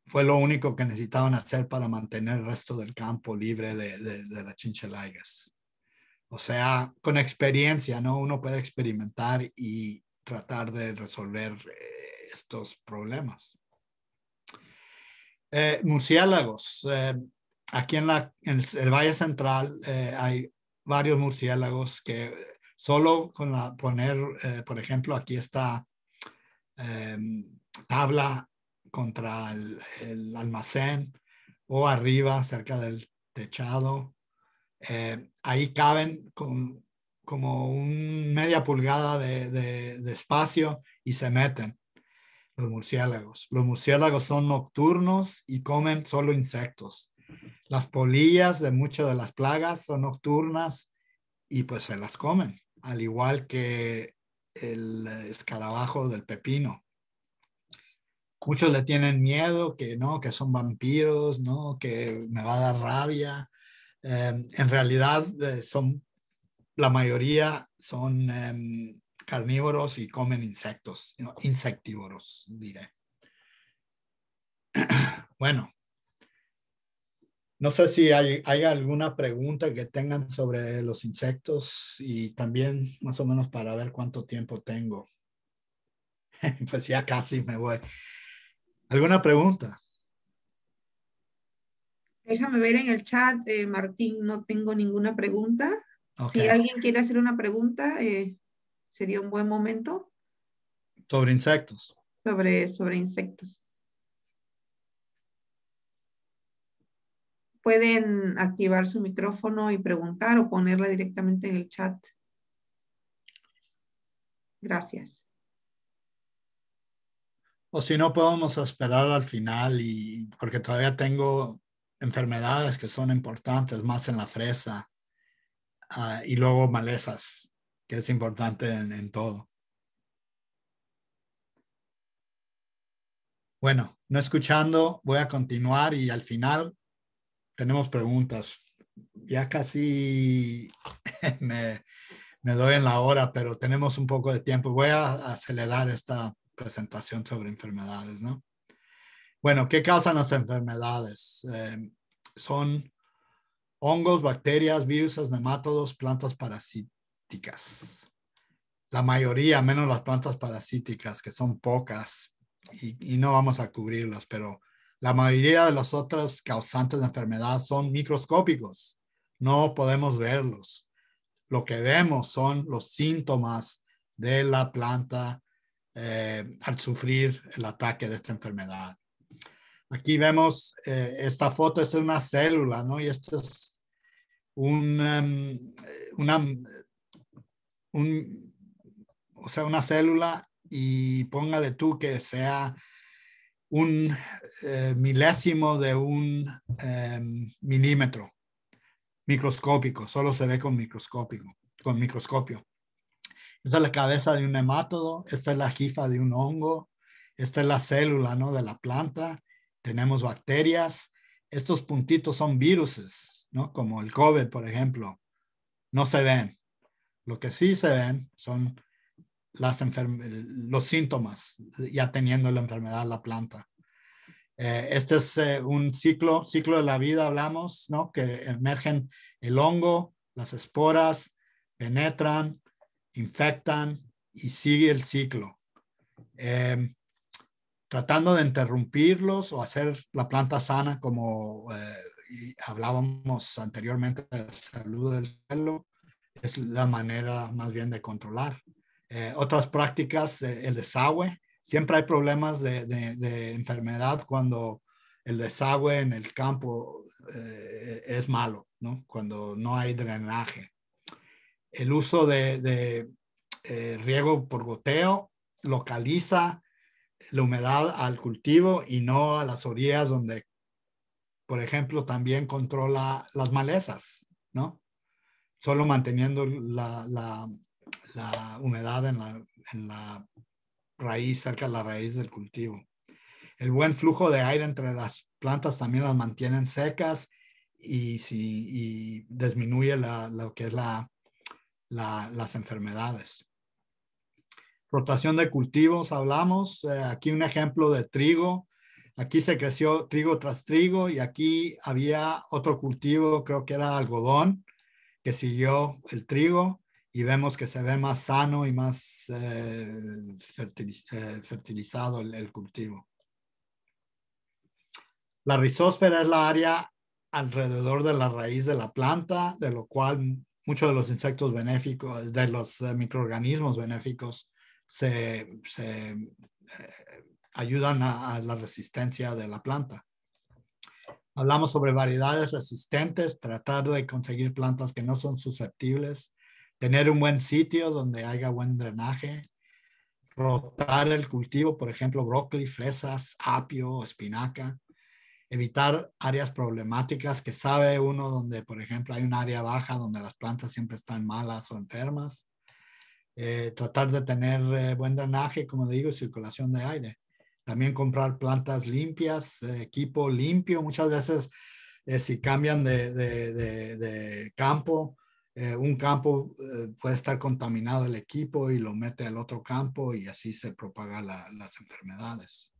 fue lo único que necesitaban hacer para mantener el resto del campo libre de la chincha laigas. O sea, con experiencia, ¿no? Uno puede experimentar y tratar de resolver estos problemas. Murciélagos. Aquí en el Valle Central hay varios murciélagos que solo con poner, por ejemplo, aquí está tabla contra el almacén o arriba cerca del techado. Ahí caben como media pulgada de espacio y se meten los murciélagos. Los murciélagos son nocturnos y comen solo insectos. Las polillas de muchas de las plagas son nocturnas y pues se las comen, al igual que el escarabajo del pepino. Muchos le tienen miedo, que no, que son vampiros, no, que me va a dar rabia. En realidad son la mayoría son carnívoros y comen insectos, insectívoros, diré. Bueno, no sé si hay alguna pregunta que tengan sobre los insectos y también más o menos para ver cuánto tiempo tengo. Pues ya casi me voy. ¿Alguna pregunta? Déjame ver en el chat, Martín, no tengo ninguna pregunta. Ok. Si alguien quiere hacer una pregunta, sería un buen momento Sobre insectos. sobre insectos. Pueden activar su micrófono y preguntar o ponerla directamente en el chat. Gracias. O si no, podemos esperar al final y porque todavía tengo enfermedades que son importantes más en la fresa y luego malezas, que es importante en todo. Bueno, no escuchando, voy a continuar y al final tenemos preguntas. Ya casi me doy en la hora, pero tenemos un poco de tiempo. Voy a acelerar esta presentación sobre enfermedades, ¿no? Bueno, ¿qué causan las enfermedades? Son hongos, bacterias, virus, nematodos, plantas parasíticas. La mayoría, menos las plantas parasíticas, que son pocas y no vamos a cubrirlas, pero la mayoría de los otros causantes de enfermedad son microscópicos. No podemos verlos. Lo que vemos son los síntomas de la planta al sufrir el ataque de esta enfermedad. Aquí vemos esta foto, es una célula, ¿no? Y esto es una célula y póngale tú que sea un milésimo de un milímetro microscópico, solo se ve con microscopio. Esta es la cabeza de un nemátodo, esta es la jifa de un hongo, esta es la célula, ¿no? De la planta. Tenemos bacterias. Estos puntitos son viruses, ¿no? Como el COVID, por ejemplo. No se ven. Lo que sí se ven son los síntomas, ya teniendo la enfermedad la planta. Este es un ciclo de la vida, hablamos, ¿no? Que emergen el hongo, las esporas, penetran, infectan y sigue el ciclo. Tratando de interrumpirlos o hacer la planta sana, como hablábamos anteriormente de salud del suelo, es la manera más bien de controlar. Otras prácticas, el desagüe. Siempre hay problemas de enfermedad cuando el desagüe en el campo es malo, ¿no? Cuando no hay drenaje. El uso de riego por goteo localiza la humedad al cultivo y no a las orillas donde, por ejemplo, también controla las malezas, ¿no? Solo manteniendo la humedad en la raíz, cerca de la raíz del cultivo. El buen flujo de aire entre las plantas también las mantienen secas y disminuye lo que es las enfermedades. Rotación de cultivos, hablamos. Aquí un ejemplo de trigo. Aquí se creció trigo tras trigo y aquí había otro cultivo, creo que era algodón, que siguió el trigo y vemos que se ve más sano y más fertilizado el cultivo. La rizósfera es la área alrededor de la raíz de la planta, de lo cual muchos de los insectos benéficos, de los microorganismos benéficos, se ayudan a la resistencia de la planta. Hablamos sobre variedades resistentes, tratar de conseguir plantas que no son susceptibles, tener un buen sitio donde haya buen drenaje, rotar el cultivo, por ejemplo, brócoli, fresas, apio, espinaca, evitar áreas problemáticas que sabe uno donde, por ejemplo, hay un área baja donde las plantas siempre están malas o enfermas. Tratar de tener buen drenaje, como digo, circulación de aire. También comprar plantas limpias, equipo limpio. Muchas veces si cambian de campo, un campo puede estar contaminado el equipo y lo mete al otro campo y así se propagan las enfermedades.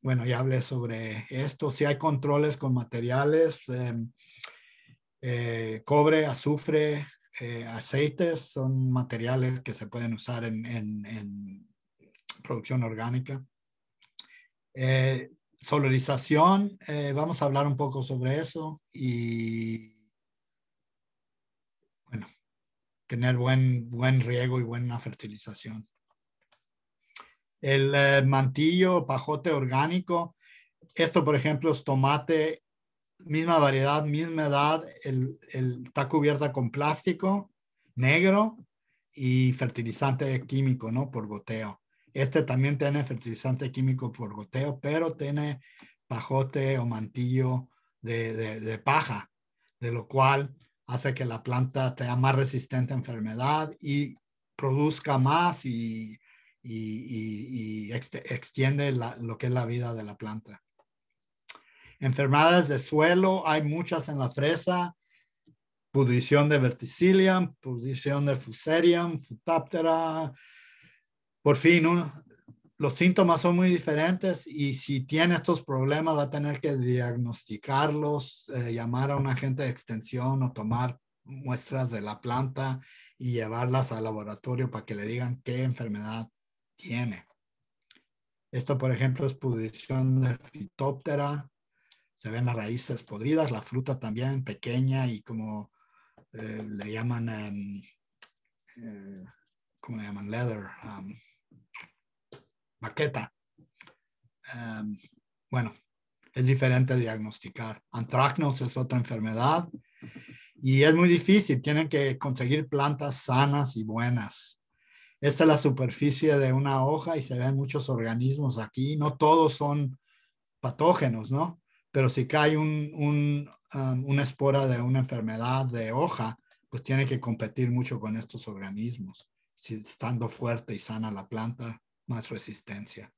Bueno, ya hablé sobre esto. Si hay controles con materiales, cobre, azufre, aceites son materiales que se pueden usar en producción orgánica. Solarización, vamos a hablar un poco sobre eso y bueno, tener buen riego y buena fertilización. El mantillo, pajote orgánico, esto por ejemplo es tomate, misma variedad, misma edad, está cubierta con plástico negro y fertilizante químico, ¿no? Por goteo. Este también tiene fertilizante químico por goteo, pero tiene pajote o mantillo de paja, de lo cual hace que la planta sea más resistente a enfermedad y produzca más y extiende lo que es la vida de la planta. Enfermedades de suelo, hay muchas en la fresa. Pudrición de verticillium, pudrición de fusarium, Phytophthora. Por fin, los síntomas son muy diferentes y si tiene estos problemas va a tener que diagnosticarlos, llamar a un agente de extensión o tomar muestras de la planta y llevarlas al laboratorio para que le digan qué enfermedad tiene. Esto, por ejemplo, es pudrición de Phytophthora. Se ven las raíces podridas, la fruta también pequeña y como le llaman, ¿cómo le llaman? Leather, maqueta. Bueno, es diferente diagnosticar. Anthracnose es otra enfermedad y es muy difícil. Tienen que conseguir plantas sanas y buenas. Esta es la superficie de una hoja y se ven muchos organismos aquí. No todos son patógenos, ¿no? Pero si cae una espora de una enfermedad de hoja, pues tiene que competir mucho con estos organismos. Si estando fuerte y sana la planta, más resistencia.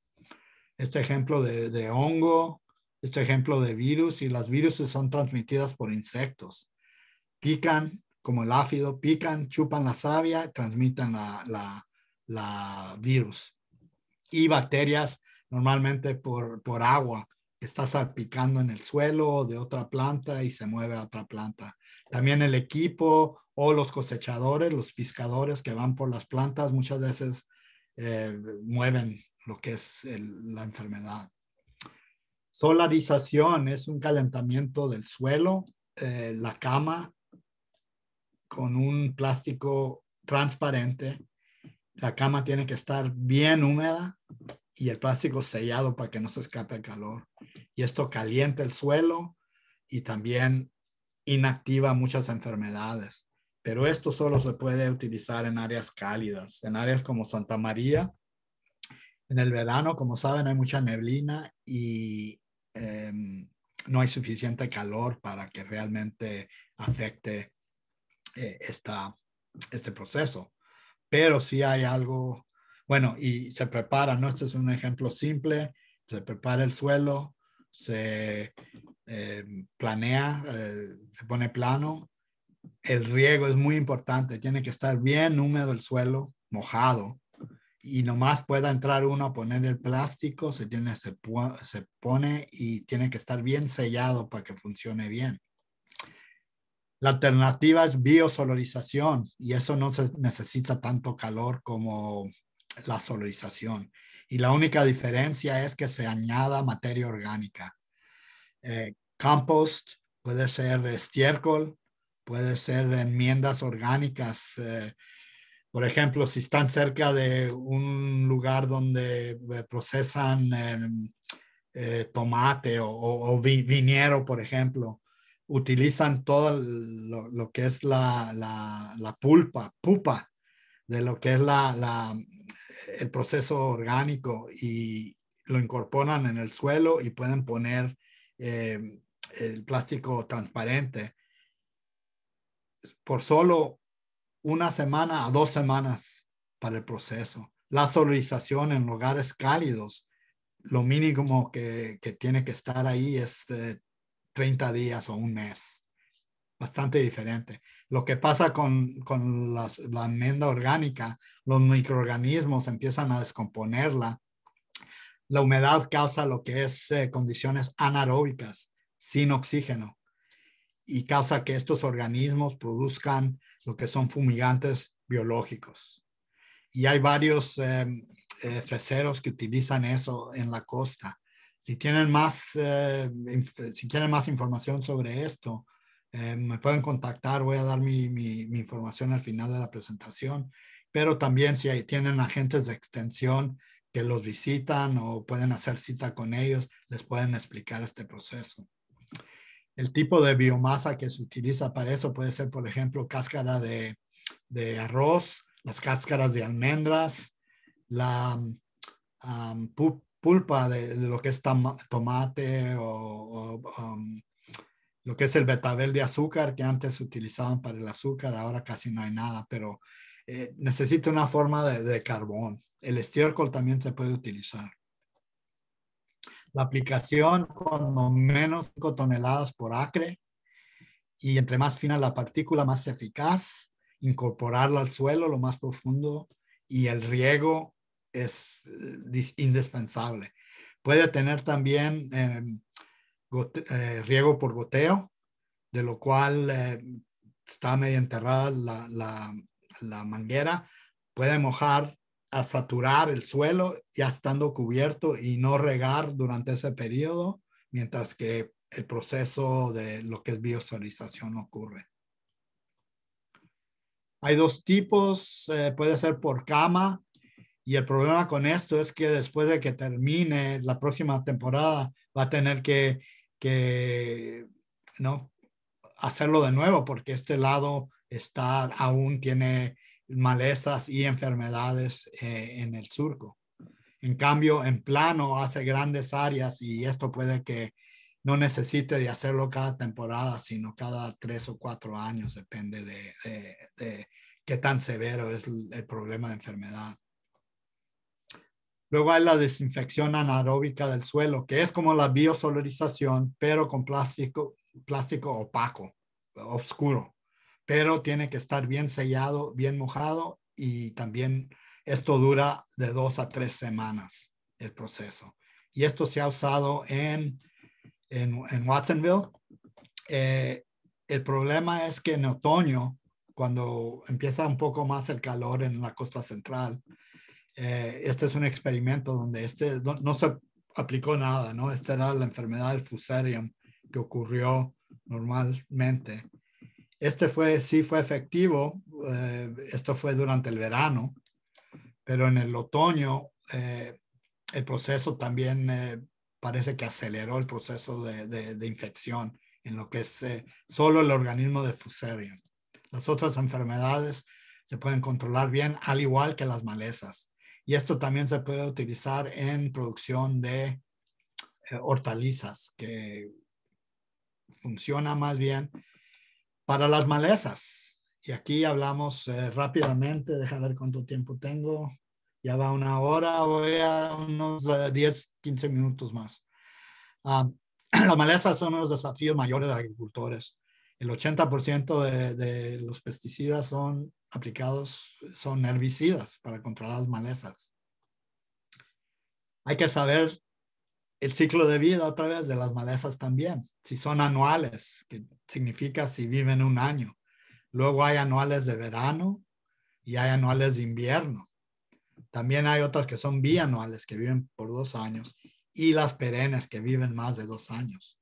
Este ejemplo de hongo, este ejemplo de virus, y las virus son transmitidas por insectos. Pican, como el áfido, pican, chupan la savia, transmiten la virus. Y bacterias normalmente por agua, está salpicando en el suelo de otra planta y se mueve a otra planta. También el equipo o los cosechadores, los pescadores que van por las plantas, muchas veces mueven lo que es la enfermedad. Solarización es un calentamiento del suelo, la cama con un plástico transparente. La cama tiene que estar bien húmeda y el plástico sellado para que no se escape el calor. Y esto calienta el suelo y también inactiva muchas enfermedades. Pero esto solo se puede utilizar en áreas cálidas, en áreas como Santa María. En el verano, como saben, hay mucha neblina y no hay suficiente calor para que realmente afecte este proceso. Pero sí hay algo, bueno, y se prepara, ¿no? Este es un ejemplo simple, se prepara el suelo, se planea, se pone plano. El riego es muy importante, tiene que estar bien húmedo el suelo, mojado, y nomás pueda entrar uno a poner el plástico, se pone y tiene que estar bien sellado para que funcione bien. La alternativa es biosolarización y eso no se necesita tanto calor como la solarización. Y la única diferencia es que se añada materia orgánica. Compost, puede ser estiércol, puede ser enmiendas orgánicas. Por ejemplo, si están cerca de un lugar donde procesan tomate o viñero, por ejemplo, utilizan todo lo que es la pupa de lo que es el proceso orgánico y lo incorporan en el suelo y pueden poner el plástico transparente por solo una semana a 2 semanas para el proceso. La solarización en lugares cálidos, lo mínimo que tiene que estar ahí es 30 días o un mes. Bastante diferente. Lo que pasa con la enmienda orgánica, los microorganismos empiezan a descomponerla. La humedad causa lo que es condiciones anaeróbicas, sin oxígeno, y causa que estos organismos produzcan lo que son fumigantes biológicos. Y hay varios freseros que utilizan eso en la costa. Si tienen si quieren más información sobre esto, me pueden contactar. Voy a dar mi información al final de la presentación. Pero también si tienen agentes de extensión que los visitan o pueden hacer cita con ellos, les pueden explicar este proceso. El tipo de biomasa que se utiliza para eso puede ser, por ejemplo, cáscara de arroz, las cáscaras de almendras, la pulpa de lo que es tomate o lo que es el betabel de azúcar que antes se utilizaban para el azúcar, ahora casi no hay nada, pero necesita una forma de carbón. El estiércol también se puede utilizar. La aplicación con no menos 5 toneladas por acre, y entre más fina la partícula, más eficaz. Incorporarla al suelo lo más profundo, y el riego es indispensable. Puede tener también riego por goteo, de lo cual está medio enterrada la manguera. Puede mojar a saturar el suelo ya estando cubierto y no regar durante ese periodo, mientras que el proceso de lo que es biosolización ocurre. Hay dos tipos, puede ser por cama, y el problema con esto es que después de que termine la próxima temporada va a tener que ¿no? hacerlo de nuevo, porque este lado aún tiene malezas y enfermedades en el surco. En cambio, en plano hace grandes áreas, y esto puede que no necesite de hacerlo cada temporada, sino cada 3 o 4 años, depende de qué tan severo es el problema de enfermedad. Luego hay la desinfección anaeróbica del suelo, que es como la biosolarización, pero con plástico opaco, oscuro. Pero tiene que estar bien sellado, bien mojado, y también esto dura de 2 a 3 semanas el proceso. Y esto se ha usado en Watsonville. El problema es que en otoño, cuando empieza un poco más el calor en la costa central, este es un experimento donde no se aplicó nada, ¿no? Esta era la enfermedad del Fusarium que ocurrió normalmente. Sí fue efectivo. Esto fue durante el verano, pero en el otoño el proceso también parece que aceleró el proceso de infección en lo que es solo el organismo de Fusarium. Las otras enfermedades se pueden controlar bien, al igual que las malezas. Y esto también se puede utilizar en producción de hortalizas, que funciona más bien para las malezas. Y aquí hablamos rápidamente, déjame ver cuánto tiempo tengo. Ya va 1 hora, voy a unos 10, 15 minutos más. Las malezas son los desafíos mayores de agricultores. El 80% de los pesticidas son aplicados, son herbicidas para controlar las malezas. Hay que saber el ciclo de vida otra vez de las malezas también. Si son anuales, que significa si viven 1 año. Luego hay anuales de verano y hay anuales de invierno. También hay otras que son bianuales, que viven por 2 años, y las perennes, que viven más de 2 años.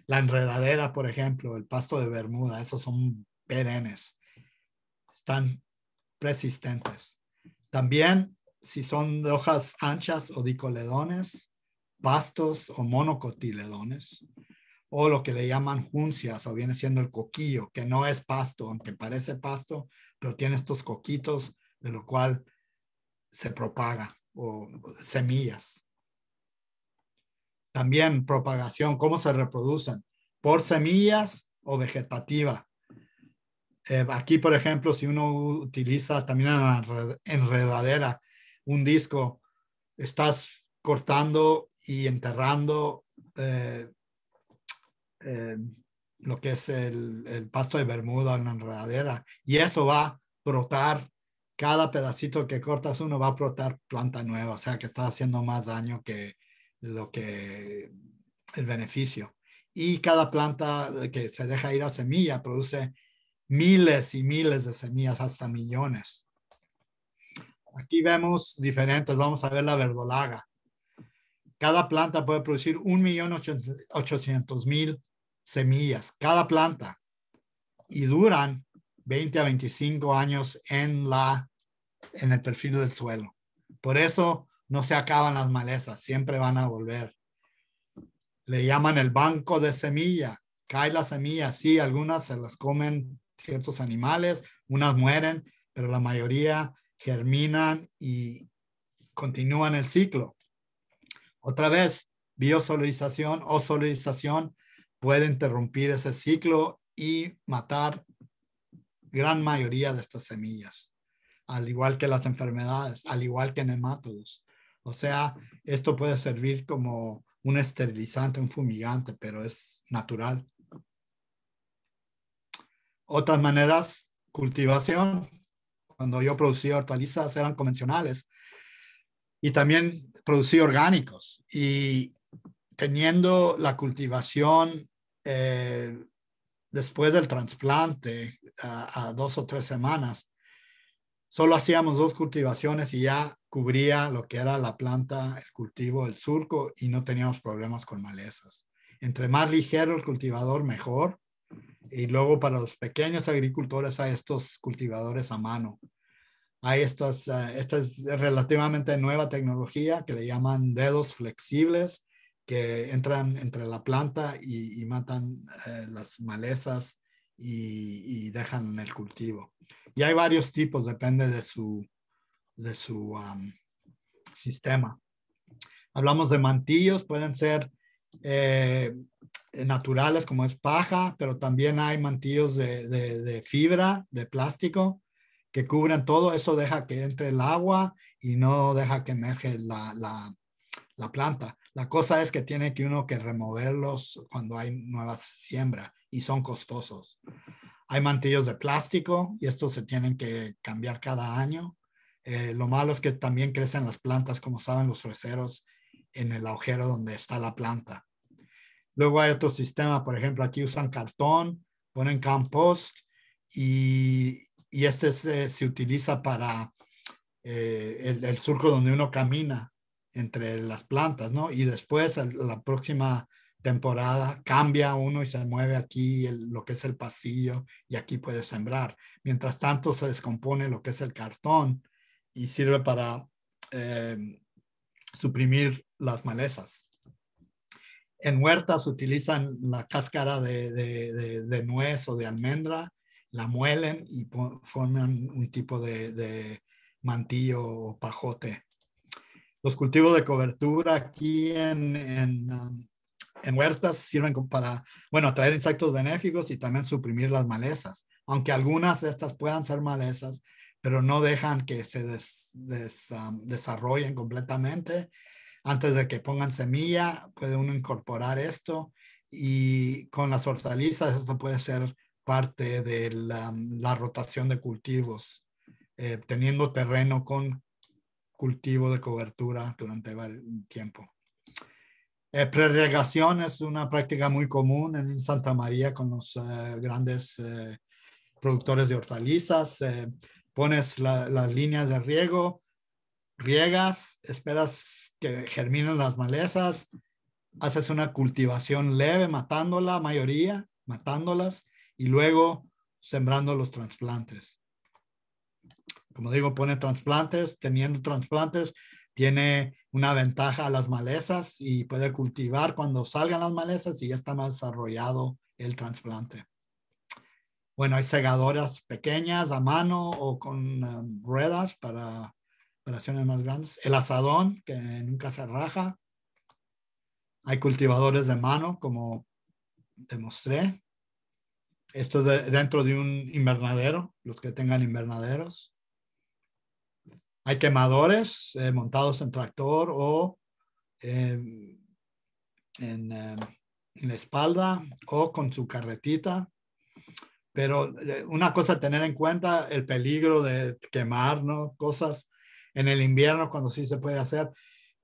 La enredadera, por ejemplo, el pasto de Bermuda, esos son perennes. Están persistentes. También, si son de hojas anchas o dicoledones, pastos o monocotiledones, o lo que le llaman juncias, o viene siendo el coquillo, que no es pasto, aunque parece pasto, pero tiene estos coquitos, de lo cual se propaga, o semillas. También propagación, ¿cómo se reproducen? Por semillas o vegetativa. Aquí, por ejemplo, si uno utiliza también una enredadera, un disco, estás cortando y enterrando lo que es el pasto de Bermuda, la enredadera, y eso va a brotar, cada pedacito que cortas uno va a brotar planta nueva, o sea que está haciendo más daño que lo que el beneficio. Y cada planta que se deja ir a semilla produce miles y miles de semillas, hasta millones. Aquí vemos diferentes, vamos a ver la verdolaga. Cada planta puede producir 1.800.000 semillas, cada planta, y duran 20 a 25 años en el perfil del suelo. Por eso no se acaban las malezas, siempre van a volver. Le llaman el banco de semilla. Cae la semilla, sí, algunas se las comen ciertos animales, unas mueren, pero la mayoría germinan y continúan el ciclo. Otra vez, biosolarización o solarización puede interrumpir ese ciclo y matar gran mayoría de estas semillas, al igual que las enfermedades, al igual que nematodos. O sea, esto puede servir como un esterilizante, un fumigante, pero es natural. Otras maneras, cultivación. Cuando yo producía hortalizas eran convencionales y también producía orgánicos. Y teniendo la cultivación después del trasplante a 2 o 3 semanas, solo hacíamos 2 cultivaciones y ya cubría lo que era la planta, el cultivo, el surco, y no teníamos problemas con malezas. Entre más ligero el cultivador, mejor. Y luego para los pequeños agricultores hay estos cultivadores a mano. Hay esta es relativamente nueva tecnología que le llaman dedos flexibles, que entran entre la planta y matan las malezas y dejan el cultivo. Y hay varios tipos, depende de su sistema. Hablamos de mantillos, pueden ser naturales como es paja, pero también hay mantillos de fibra, de plástico, que cubren todo. Eso deja que entre el agua y no deja que emerge la planta. La cosa es que tiene que uno que removerlos cuando hay nuevas siembras y son costosos. Hay mantillos de plástico y estos se tienen que cambiar cada año. Lo malo es que también crecen las plantas, como saben los freseros, en el agujero donde está la planta. Luego hay otro sistema, por ejemplo, aquí usan cartón, ponen compost y este se utiliza para el surco donde uno camina entre las plantas, ¿no? Y después la próxima temporada cambia uno y se mueve aquí lo que es el pasillo y aquí puede sembrar. Mientras tanto se descompone lo que es el cartón y sirve para suprimir las malezas. En huertas utilizan la cáscara de nuez o de almendra, la muelen y forman un tipo de mantillo o pajote. Los cultivos de cobertura aquí en huertas sirven para, bueno, atraer insectos benéficos y también suprimir las malezas, aunque algunas de estas puedan ser malezas, pero no dejan que se desarrollen completamente. Antes de que pongan semilla, puede uno incorporar esto y con las hortalizas esto puede ser parte de la rotación de cultivos, teniendo terreno con cultivo de cobertura durante el tiempo. Prerrigación es una práctica muy común en Santa María con los grandes productores de hortalizas. Pones las líneas de riego, riegas, esperas que germinen las malezas, haces una cultivación leve, matándola, mayoría, matándolas, y luego sembrando los trasplantes. Como digo, pone trasplantes, teniendo trasplantes, tiene una ventaja a las malezas y puede cultivar cuando salgan las malezas y ya está más desarrollado el trasplante. Bueno, hay segadoras pequeñas a mano o con ruedas para operaciones más grandes. El asadón, que nunca se raja. Hay cultivadores de mano, como demostré. Esto es dentro de un invernadero, los que tengan invernaderos. Hay quemadores montados en tractor o en en la espalda o con su carretita. Pero una cosa a tener en cuenta, el peligro de quemar, ¿no? Cosas en el invierno cuando sí se puede hacer.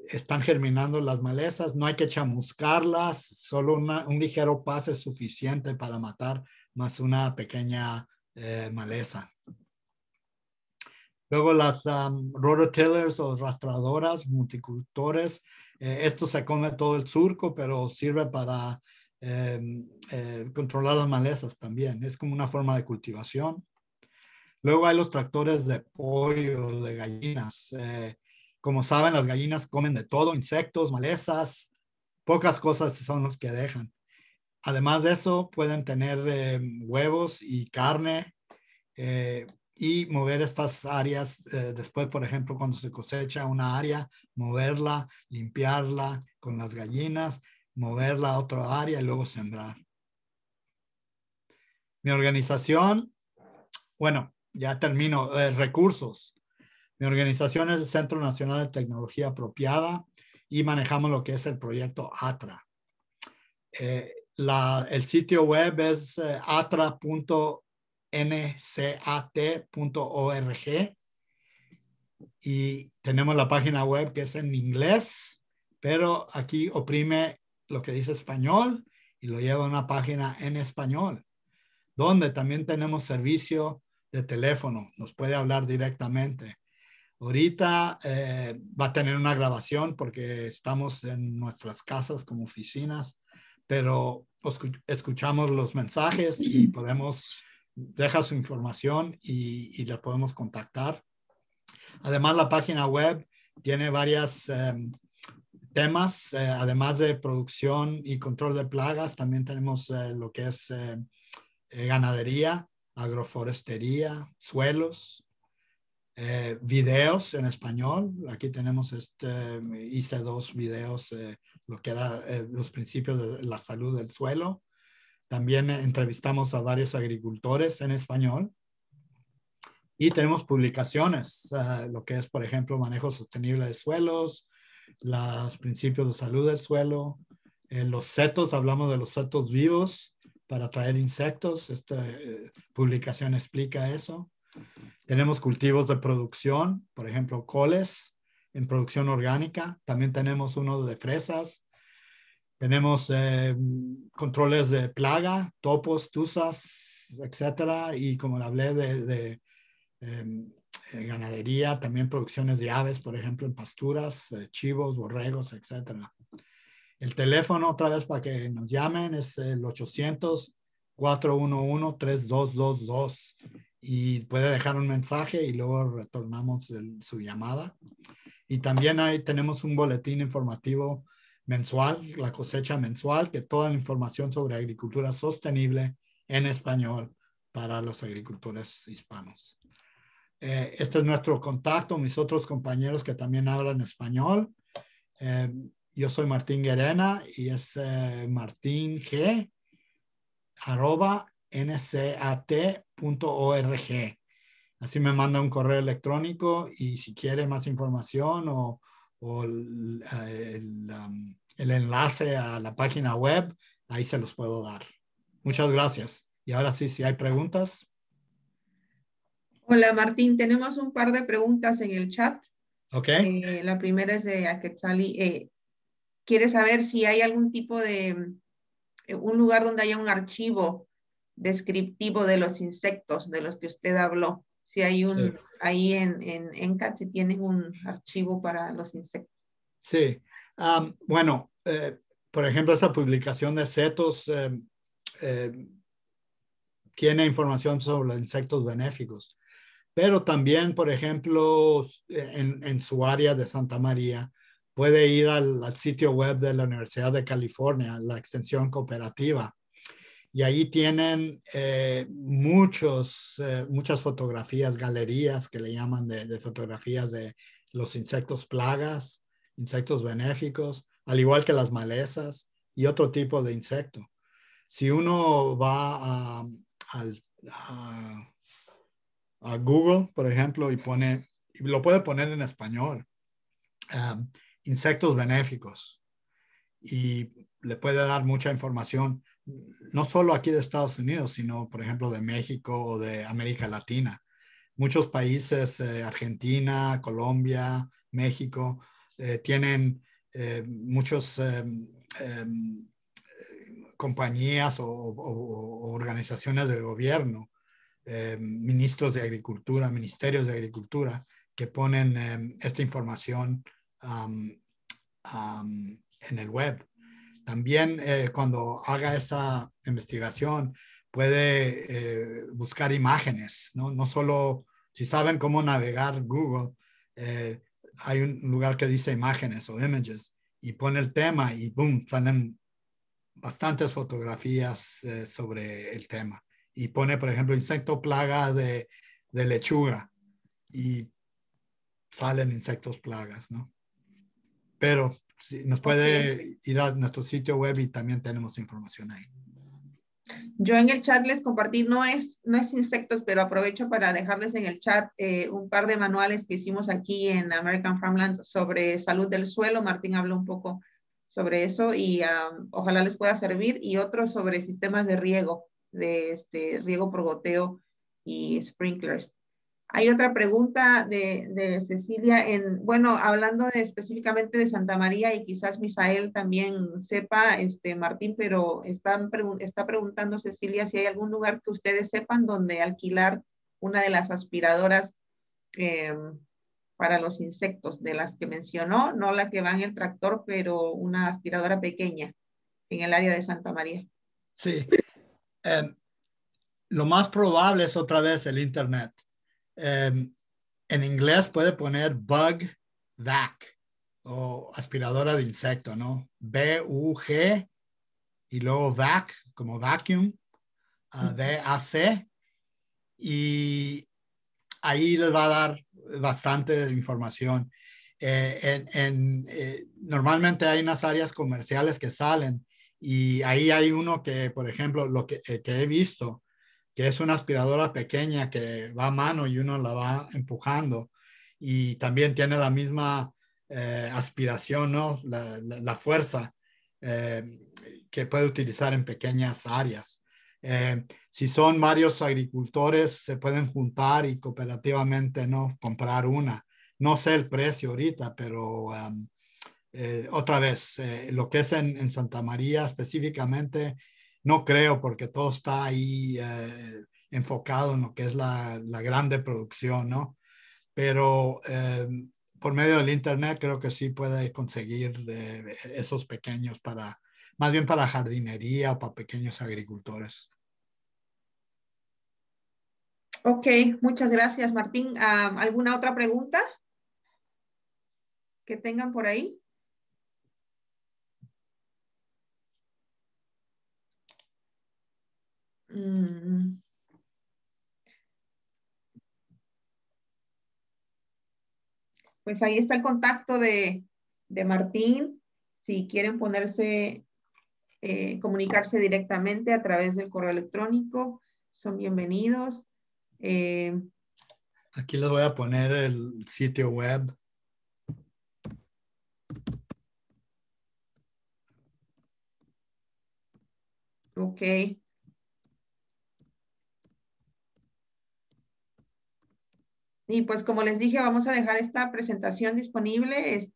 Están germinando las malezas, no hay que chamuscarlas, solo un ligero pase es suficiente para matar, más una pequeña maleza. Luego las rototillers o rastradoras, multicultores, esto se come todo el surco, pero sirve para controlar las malezas también. Es como una forma de cultivación. Luego hay los tractores de pollo, de gallinas. Como saben, las gallinas comen de todo, insectos, malezas, pocas cosas son los que dejan. Además de eso, pueden tener huevos y carne y mover estas áreas. Después, por ejemplo, cuando se cosecha una área, moverla, limpiarla con las gallinas, moverla a otra área y luego sembrar. Mi organización, bueno, ya termino, recursos. Mi organización es el Centro Nacional de Tecnología Apropiada y manejamos lo que es el proyecto ATRA. El sitio web es atra.ncat.org y tenemos la página web que es en inglés, pero aquí oprime lo que dice español y lo lleva a una página en español, donde también tenemos servicio de teléfono, nos puede hablar directamente. Ahorita va a tener una grabación porque estamos en nuestras casas como oficinas, pero escuchamos los mensajes y podemos dejar su información y la podemos contactar. Además, la página web tiene varios temas, además de producción y control de plagas, también tenemos lo que es ganadería, agroforestería, suelos, videos en español. Aquí tenemos hice 2 videos, lo que era los principios de la salud del suelo. También entrevistamos a varios agricultores en español. Y tenemos publicaciones, lo que es, por ejemplo, manejo sostenible de suelos, los principios de salud del suelo, los setos, hablamos de los setos vivos para atraer insectos. Esta publicación explica eso. Tenemos cultivos de producción, por ejemplo, coles en producción orgánica. También tenemos uno de fresas. Tenemos controles de plaga, topos, tuzas, etcétera. Y como le hablé de ganadería, también producciones de aves, por ejemplo, en pasturas, chivos, borregos, etcétera. El teléfono, otra vez para que nos llamen, es el 800-411-3222 y puede dejar un mensaje y luego retornamos su llamada. Y también ahí tenemos un boletín informativo mensual, la cosecha mensual, que toda la información sobre agricultura sostenible en español para los agricultores hispanos. Este es nuestro contacto, mis otros compañeros que también hablan español. Yo soy Martín Guerena y es marting@ncat.org. Así me manda un correo electrónico y si quiere más información o el enlace a la página web, ahí se los puedo dar. Muchas gracias. Y ahora sí, si hay preguntas. Hola Martín, tenemos un par de preguntas en el chat. Ok. La primera es de Aquetzali. Quiere saber si hay algún tipo de, un lugar donde haya un archivo descriptivo de los insectos de los que usted habló. Si hay un, sí, ahí en NCAT, si tienen un archivo para los insectos. Sí. Bueno, por ejemplo, esa publicación de setos tiene información sobre los insectos benéficos. Pero también, por ejemplo, en su área de Santa María, puede ir al sitio web de la Universidad de California, la extensión cooperativa. Y ahí tienen muchas fotografías, galerías que le llaman de fotografías de los insectos plagas, insectos benéficos, al igual que las malezas y otro tipo de insecto. Si uno va a Google, por ejemplo, y lo puede poner en español, insectos benéficos. Y le puede dar mucha información, no solo aquí de Estados Unidos, sino, por ejemplo, de México o de América Latina. Muchos países, Argentina, Colombia, México, tienen muchos compañías o organizaciones del gobierno, ministros de Agricultura, ministerios de Agricultura, que ponen esta información en el web. También cuando haga esta investigación puede buscar imágenes, ¿no? No solo, si saben cómo navegar Google, hay un lugar que dice imágenes o images y pone el tema y boom, salen bastantes fotografías sobre el tema. Y pone, por ejemplo, insecto plaga de lechuga y salen insectos plagas, ¿no? Pero sí, nos puede ir a nuestro sitio web y también tenemos información ahí. Yo en el chat les compartí, no es insectos, pero aprovecho para dejarles en el chat un par de manuales que hicimos aquí en American Farmland sobre salud del suelo. Martín habló un poco sobre eso y ojalá les pueda servir. Y otros sobre sistemas de riego, de riego por goteo y sprinklers. Hay otra pregunta de Cecilia, bueno, hablando específicamente de Santa María y quizás Misael también sepa, Martín, pero está preguntando Cecilia si hay algún lugar que ustedes sepan donde alquilar una de las aspiradoras para los insectos, de las que mencionó, no la que va en el tractor, pero una aspiradora pequeña en el área de Santa María. Sí, lo más probable es otra vez el Internet. En inglés puede poner bug vac o aspiradora de insecto, ¿no? B-U-G y luego vac, como vacuum, V-A-C. Y ahí les va a dar bastante información. Normalmente hay unas áreas comerciales que salen y ahí hay uno que, por ejemplo, lo que he visto, que es una aspiradora pequeña que va a mano y uno la va empujando y también tiene la misma aspiración, ¿no? La fuerza que puede utilizar en pequeñas áreas. Si son varios agricultores, se pueden juntar y cooperativamente, ¿no? Comprar una. No sé el precio ahorita, pero otra vez, lo que es en Santa María específicamente, no creo porque todo está ahí enfocado en lo que es la grande producción, ¿no? Pero por medio del Internet creo que sí puede conseguir esos pequeños más bien para jardinería o para pequeños agricultores. Ok, muchas gracias, Martín. ¿Alguna otra pregunta que tengan por ahí? Pues ahí está el contacto de Martín. Si quieren comunicarse directamente a través del correo electrónico, son bienvenidos. Aquí les voy a poner el sitio web. Ok. Y pues como les dije, vamos a dejar esta presentación disponible.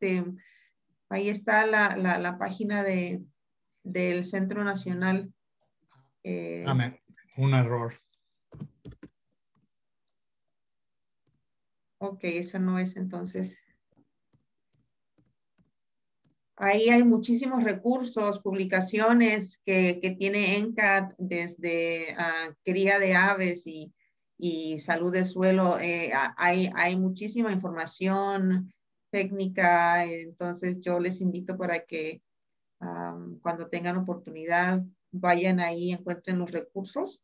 Ahí está la página del Centro Nacional. Dame un error. Ok, eso no es entonces. Ahí hay muchísimos recursos, publicaciones que tiene ENCAT desde cría de aves y salud del suelo. Hay muchísima información técnica, entonces yo les invito para que cuando tengan oportunidad vayan ahí, encuentren los recursos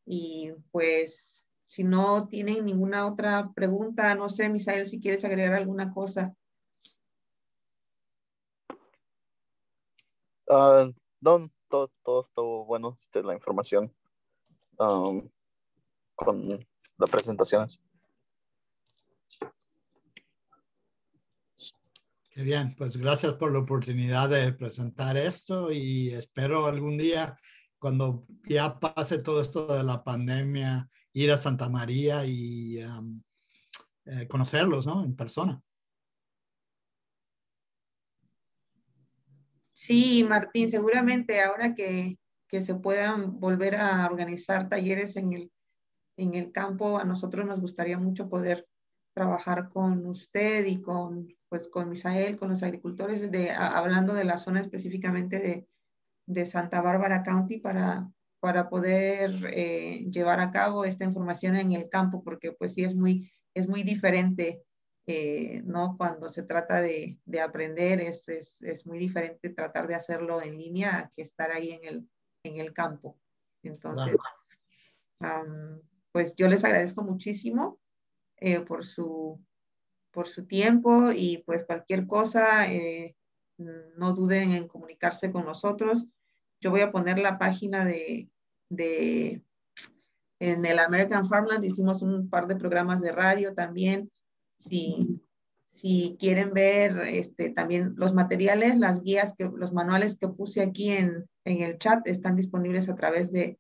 y pues si no tienen ninguna otra pregunta, no sé, Misael, si quieres agregar alguna cosa. No, todo estuvo bueno, la información con las presentaciones. Qué bien, pues gracias por la oportunidad de presentar esto y espero algún día, cuando ya pase todo esto de la pandemia, ir a Santa María y conocerlos, ¿no? En persona. Sí, Martín, seguramente ahora que se puedan volver a organizar talleres en el campo, a nosotros nos gustaría mucho poder trabajar con usted y con, pues, con Misael, con los agricultores, hablando de la zona específicamente de Santa Bárbara County para poder llevar a cabo esta información en el campo, porque pues sí es muy diferente, ¿no? Cuando se trata de aprender, es muy diferente tratar de hacerlo en línea que estar ahí en el campo. Entonces, pues yo les agradezco muchísimo por por su tiempo y pues cualquier cosa, no duden en comunicarse con nosotros. Yo voy a poner la página de en el American Farmland, hicimos un par de programas de radio también. Si quieren ver también los materiales, las guías, los manuales que puse aquí en el chat están disponibles a través de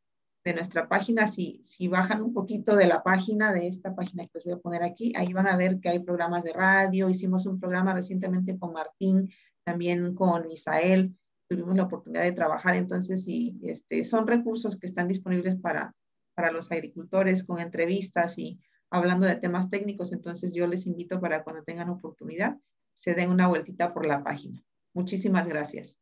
nuestra página. Si bajan un poquito de la página, de esta página que les voy a poner aquí, ahí van a ver que hay programas de radio. Hicimos un programa recientemente con Martín, también con Isael. Tuvimos la oportunidad de trabajar. Entonces, sí, son recursos que están disponibles para los agricultores con entrevistas y hablando de temas técnicos. Entonces, yo les invito para cuando tengan oportunidad, se den una vueltita por la página. Muchísimas gracias.